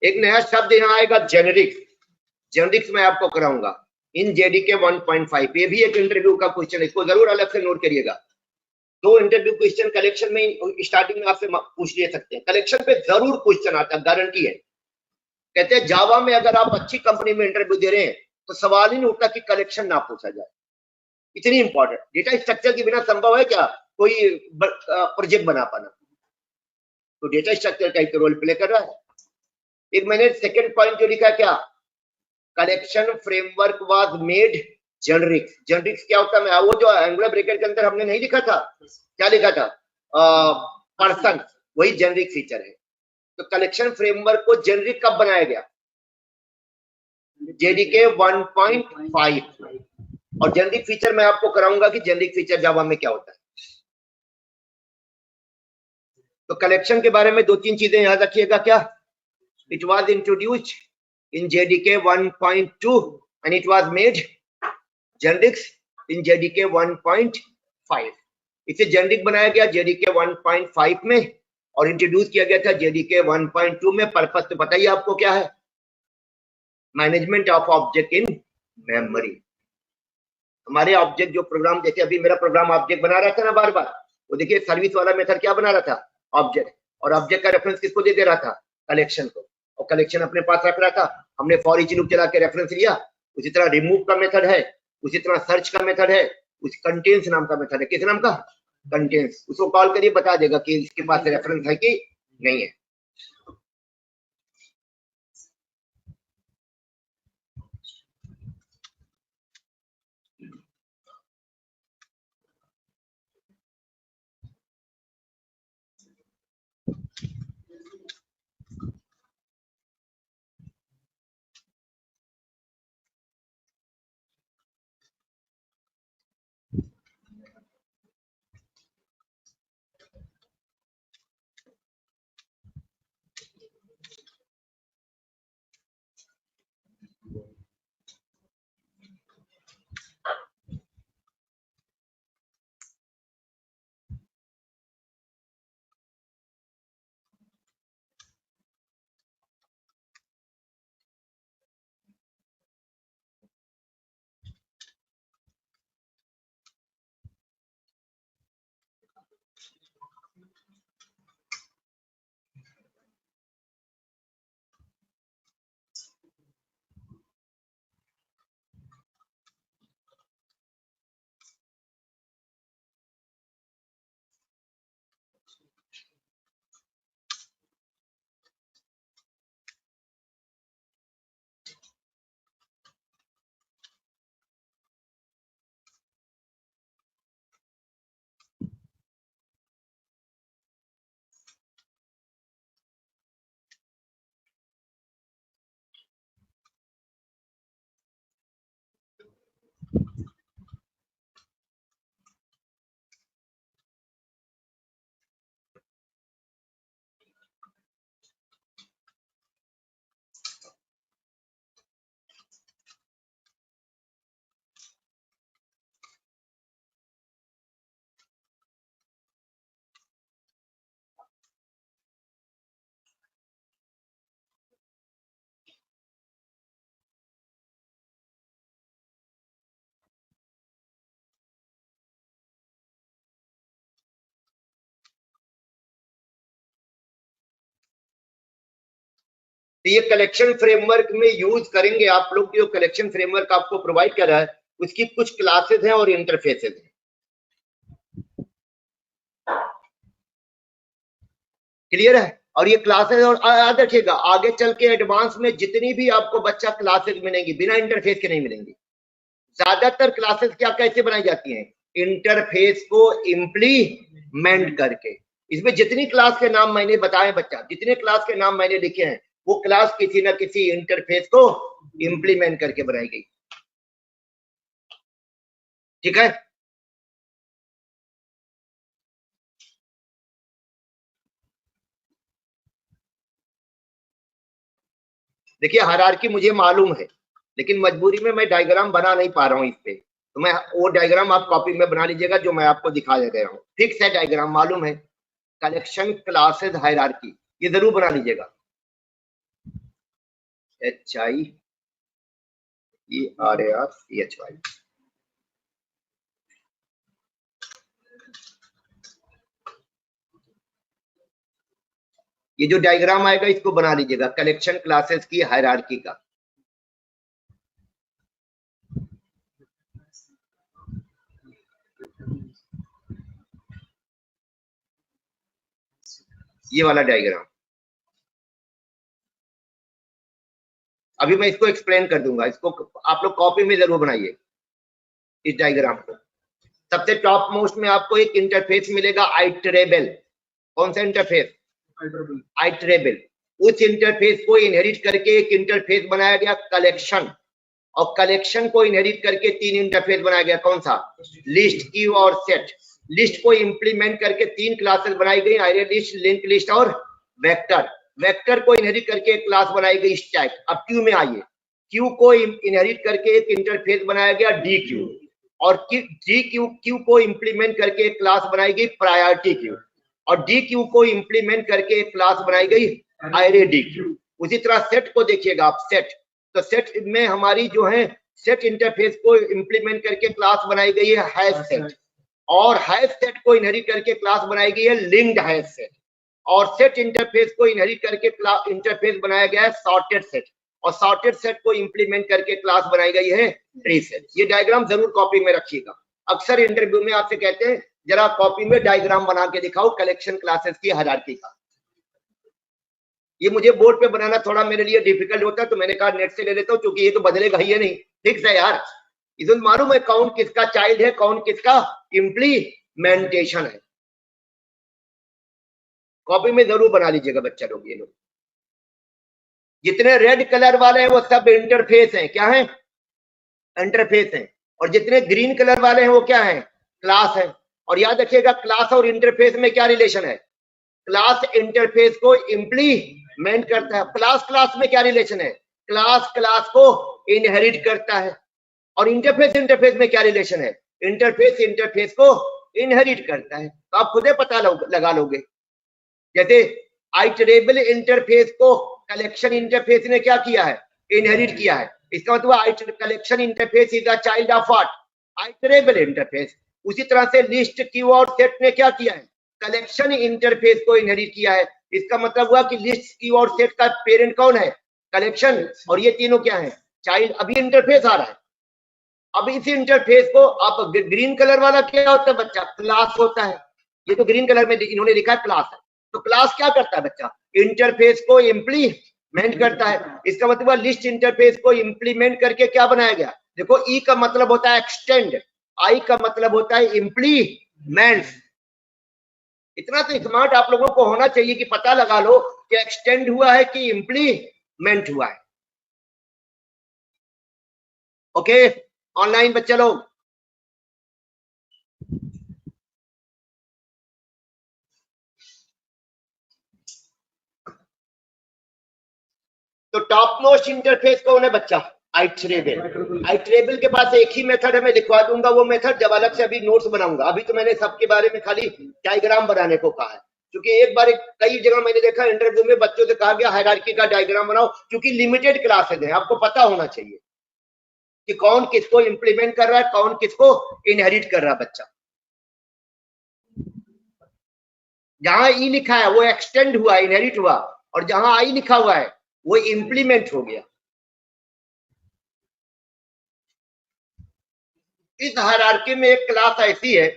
S1: एक नया शब्द यहाँ आएगा जेनेरिक्स। जेनेरिक्स मैं आपको कराऊंगा इन जेडीके 1.5। ये भी एक इंटरव्यू का क्वेश्चन है, इसको जरूर अलग से नोट करिएगा। दो इंटरव्यू क्वेश्चन कलेक्शन में स्टार्टिंग में आपसे पूछ ले सकते हैं, कलेक्शन पे जरूर क्वेश्चन आता है, गारंटी है। कहते हैं जावा में अगर आप अच्छी कंपनी में इंटरव्यू दे रहे हैं तो सवाल ही नहीं उठता कि कलेक्शन ना पूछा जाए, इतनी इंपॉर्टेंट। डेटा स्ट्रक्चर के बिना संभव है क्या कोई प्रोजेक्ट बना पाना, तो डेटा स्ट्रक्चर का एक रोल प्ले कर रहा है। एक मैंने सेकंड पॉइंट जो लिखा क्या, collection framework was made generics. Generics क्या होता है, वो जो एंगुलर ब्रैकेट के अंदर हमने नहीं लिखा था, क्या लिखा था, पर्सन, वही जेनरिक फीचर है। तो कलेक्शन फ्रेमवर्क को जेनरिक कब बनाया गया, जेडीके 1.5। और जेनरिक फीचर मैं आपको कराऊंगा कि जेनरिक फीचर जावा में क्या होता है। तो कलेक्शन के बारे में दो तीन चीजें याद रखिएगा। क्या, it was introduced in JDK 1.2 and it was made generics in JDK 1.5। इसे जेनरिक बनाया गया JDK 1.5 में और इंट्रोड्यूस किया गया था JDK 1.2 में। पर्पस तो बताइए आपको क्या है, management of object in memory. हमारे ऑब्जेक्ट जो प्रोग्राम, जैसे अभी मेरा प्रोग्राम ऑब्जेक्ट बना रहा था ना बार बार, वो देखिए सर्विस वाला मेथड क्या बना रहा था, ऑब्जेक्ट, और ऑब्जेक्ट का रेफरेंस किसको दे रहा था, कलेक्शन को, और कलेक्शन अपने पास रख रहा था। हमने फॉर ईच लूप चला के रेफरेंस लिया। उसी तरह रिमूव का मेथड है, उसी तरह सर्च का मेथड है, उस कंटेंस नाम का मेथड है। किस नाम का, कंटेंस। उसको कॉल करिए, बता देगा कि इसके पास रेफरेंस है कि नहीं है। तो ये कलेक्शन फ्रेमवर्क में यूज करेंगे आप लोग। जो कलेक्शन फ्रेमवर्क आपको प्रोवाइड कर रहा है उसकी कुछ क्लासेस हैं और इंटरफेसेस हैं। क्लियर है? और ये क्लासेस, और याद रखिएगा आगे चल के एडवांस में जितनी भी आपको बच्चा क्लासेस मिलेंगी बिना इंटरफेस के नहीं मिलेंगी। ज्यादातर क्लासेस क्या कैसे बनाई जाती हैं? इंटरफेस को इम्प्लीमेंट करके। इसमें जितनी क्लास के नाम मैंने बताए बच्चा, जितने क्लास के नाम मैंने लिखे हैं वो क्लास किसी ना किसी इंटरफेस को इम्प्लीमेंट करके बनाई गई। ठीक है? देखिए हायरार्की मुझे मालूम है, लेकिन मजबूरी में मैं डायग्राम बना नहीं पा रहा हूं इस पे, तो मैं वो डायग्राम आप कॉपी में बना लीजिएगा जो मैं आपको दिखा गया हूं। फिक्स है डायग्राम, मालूम है। कलेक्शन क्लासेस हायरार्की ये जरूर बना लीजिएगा। HIERARCHY ये जो डायग्राम आएगा इसको बना लीजिएगा, कलेक्शन क्लासेस की हायरार्की का। ये वाला डायग्राम अभी मैं इसको एक्सप्लेन कर दूंगा, इसको आप लोग कॉपी में जरूर बनाइए इस डायग्राम को। सबसे टॉप मोस्ट में आपको एक इंटरफेस मिलेगा आइटरेबल। कौन सा इंटरफेस? आइटरेबल। उस इंटरफेस को इनहेरिट करके एक इंटरफेस बनाया गया कलेक्शन, और कलेक्शन को इनहेरिट करके 3 इंटरफेस बनाया गया। कौन सा? लिस्ट, क्यू और सेट। लिस्ट को इंप्लीमेंट करके 3 क्लासेस बनाई गई, अरे लिस्ट, लिंक लिस्ट और वेक्टर। वेक्टर को इनहेरिट करके एक क्लास बनाई गई स्टैक। अब क्यू में आइए, क्यू को इनहेरिट करके एक इंटरफेस बनाया गया डी क्यू, और डी क्यू को इंप्लीमेंट करके एक क्लास बनाई गई प्रायोरिटी क्यू, और डी क्यू को इंप्लीमेंट करके एक क्लास बनाई गई अरे डी क्यू। उसी तरह सेट को देखिएगा आप, सेट, तो सेट में हमारी जो है सेट इंटरफेस को इंप्लीमेंट करके क्लास बनाई गई है हैश सेट, और हैश सेट को इनहेरिट करके क्लास बनाई गई है लिंक्ड हैश सेट, और सेट इंटरफेस को इनहेरिट करके इंटरफेस बनाया गया है सॉर्टेड सेट, और सॉर्टेड सेट को इंप्लीमेंट करके क्लास बनाई गई है ट्री सेट। ये डायग्राम जरूर कॉपी में रखिएगा। अक्सर इंटरव्यू में आपसे कहते हैं जरा कॉपी में डायग्राम बना के दिखाओ कलेक्शन क्लासेस की हायरार्की का। ये मुझे बोर्ड पे बनाना थोड़ा मेरे लिए डिफिकल्ट होता है, तो मैंने कहा नेट से ले लेता हूँ, क्योंकि ये तो बदलेगा ही नहीं। फिक्स है यार, इसे मालूम है कौन किसका चाइल्ड है, कौन किसका इम्प्लीमेंटेशन है। कॉपी में जरूर बना लीजिएगा बच्चा लोग। ये लोग जितने रेड कलर वाले हैं वो सब इंटरफेस हैं। क्या है? इंटरफेस हैं। और जितने ग्रीन कलर वाले हैं वो क्या है? क्लास है। और याद रखिएगा क्लास और इंटरफेस में क्या रिलेशन है? क्लास इंटरफेस को इंप्लीमेंट करता है। क्लास क्लास में क्या रिलेशन है? क्लास क्लास को इनहेरिट करता है। और इंटरफेस इंटरफेस में क्या रिलेशन है? इंटरफेस इंटरफेस को इनहेरिट करता है। तो आप खुदे पता लगा लोगे। जैसे आइटरेबल इंटरफेस को कलेक्शन इंटरफेस ने क्या किया है? इनहेरिट किया है। इसका मतलब collection interface is the child of what? Iterable interface. उसी तरह से लिस्ट, क्यू और सेट ने क्या किया है? कलेक्शन इंटरफेस को इनहेरिट किया है। इसका मतलब हुआ कि लिस्ट, क्यू और सेट का पेरेंट कौन है? कलेक्शन। और ये तीनों क्या है? चाइल्ड। अभी इंटरफेस आ रहा है। अब इस इंटरफेस को आप ग्रीन कलर वाला क्या होता है बच्चा? क्लास होता है। ये तो ग्रीन कलर में इन्होंने लिखा है क्लास है। तो क्लास क्या करता है बच्चा? इंटरफेस को इंप्लीमेंट करता है। इसका मतलब लिस्ट इंटरफेस को इंप्लीमेंट करके क्या बनाया गया? देखो ई का मतलब होता है एक्सटेंड, आई का मतलब होता है इंप्लीमेंट। इतना तो स्मार्ट आप लोगों को होना चाहिए कि पता लगा लो कि एक्सटेंड हुआ है कि इंप्लीमेंट हुआ है। ओके ऑनलाइन बच्चा लोग, तो टॉप मोस्ट इंटरफेस कौन है बच्चा? आइटरेबल। आइटरेबल के पास एक ही मेथड है, मैं लिखवा दूंगा वो मेथड जब अलग से अभी नोट्स बनाऊंगा। अभी तो मैंने सबके बारे में खाली डायग्राम बनाने को कहा है, क्योंकि एक बार कई जगह मैंने देखा इंटरव्यू में बच्चों से कहा गया हायरार्की का डायग्राम बनाओ, क्योंकि लिमिटेड क्लासेस है। आपको पता होना चाहिए कि कौन किसको इंप्लीमेंट कर रहा है, कौन किसको इनहेरिट कर रहा है बच्चा। जहां ई लिखा है वो एक्सटेंड हुआ, इनहेरिट हुआ, और जहां आई लिखा हुआ है वो इंप्लीमेंट हो गया। इस हायरार्की में एक क्लास ऐसी है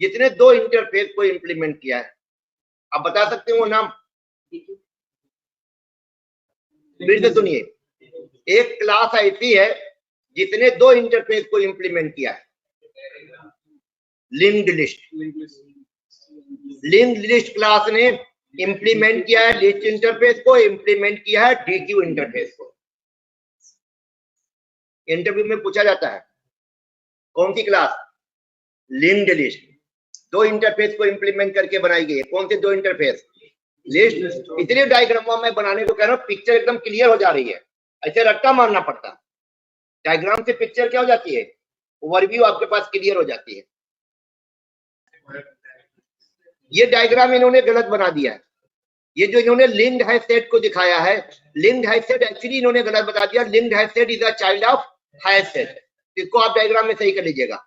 S1: जितने दो इंटरफेस को इंप्लीमेंट किया है। आप बता सकते हो वो नाम? फिर से सुनिए, एक क्लास ऐसी है जितने दो इंटरफेस को इंप्लीमेंट किया है। Linked list. Linked list class ने इंप्लीमेंट किया है लिस्ट इंटरफेस को, इंप्लीमेंट किया है डीक्यू इंटरफेस को। इंटरव्यू में पूछा जाता है कौन सी क्लास? Linked list. दो इंटरफेस को इंप्लीमेंट करके बनाई गई है। कौन से दो इंटरफेस? लिस्ट। इसलिए डायग्राम में बनाने को कह रहा हूं, पिक्चर एकदम क्लियर हो जा रही है, ऐसे रट्टा मारना पड़ता। डायग्राम से पिक्चर क्या हो जाती है? ओवरव्यू आपके पास क्लियर हो जाती है। ये डायग्राम इन्होंने गलत बना दिया है। ये जो इन्होंने लिंक्ड है सेट को दिखाया है, लिंक्ड है सेट एक्चुअली इन्होंने गलत बता दिया। लिंक्ड है set is a child of higher set. इसको आप डायग्राम में सही कर लीजिएगा।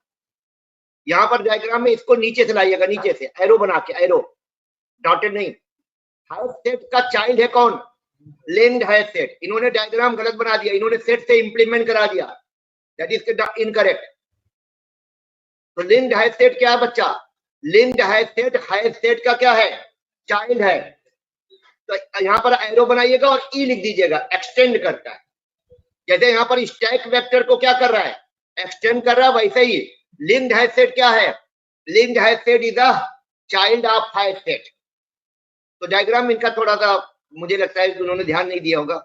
S1: यहाँ पर डायग्राम में इसको नीचे से लाइएगा, नीचे से एरो बना के, एरो डॉटेड नहीं। हायर सेट का चाइल्ड है कौन? लिंक्ड है सेट। इन्होंने डायग्राम गलत बना दिया, इन्होंने सेट से इंप्लीमेंट करा दिया, दैट इज इनकरेक्ट। तो लिंक्ड है सेट क्या है बच्चा? लिंक्ड है सेट हायर सेट का क्या है? चाइल्ड है। तो यहाँ पर एरो बनाइएगा और ई लिख दीजिएगा, एक्सटेंड करता है। जैसे यहाँ पर स्टैक वेक्टर को क्या कर रहा है? एक्सटेंड कर रहा है, वैसे ही लिंक्ड है सेट क्या है? लिंक्ड है set is a child of higher set. तो डायग्राम इनका थोड़ा सा मुझे लगता है कि उन्होंने ध्यान नहीं दिया होगा।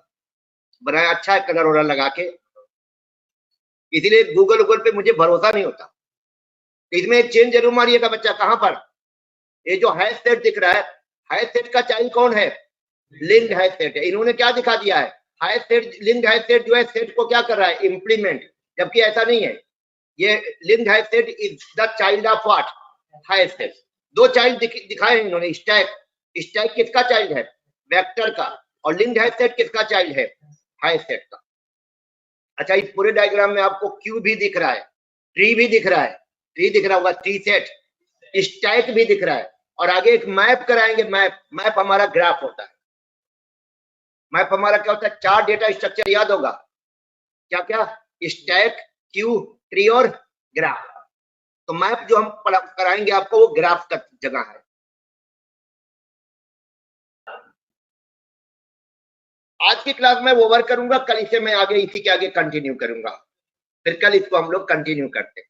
S1: बनाया अच्छा है कलर वलर लगा के, इसीलिए गूगल पे मुझे भरोसा नहीं होता। इसमें एक चेंज जरूर मारिएगा बच्चा। कहां पर? ये जो है सेट दिख रहा है, हायर सेट का चाइल्ड कौन है? लिंक्ड है सेट है। इन्होंने क्या दिखा दिया है? हायर सेट, लिंक्ड है सेट जो है सेट को क्या कर रहा है? इंप्लीमेंट। जबकि ऐसा नहीं है। ये लिंक्ड है set is the child of what? Higher set. दो चाइल्ड दिखाए हैं इन्होंने। स्टैक किसका चाइल्ड है? वेक्टर का। और लिंक्ड है सेट किसका चाइल्ड है? हायर सेट का। अच्छा, इस पूरे डायग्राम में आपको क्यू भी दिख रहा है, ट्री भी दिख रहा है, ट्री दिख रहा होगा, ट्री सेट, स्टैक भी दिख रहा है। और आगे एक मैप कराएंगे। मैप हमारा ग्राफ होता है। मैप हमारा क्या होता है? चार डेटा स्ट्रक्चर याद होगा क्या क्या? स्टैक, क्यू, ट्री और ग्राफ। तो मैप जो हम कराएंगे आपको, वो ग्राफ का जगह है। आज की क्लास में ओवर करूंगा, कल इसे मैं आगे इसी के आगे कंटिन्यू करूंगा। फिर कल इसको हम लोग कंटिन्यू करते हैं।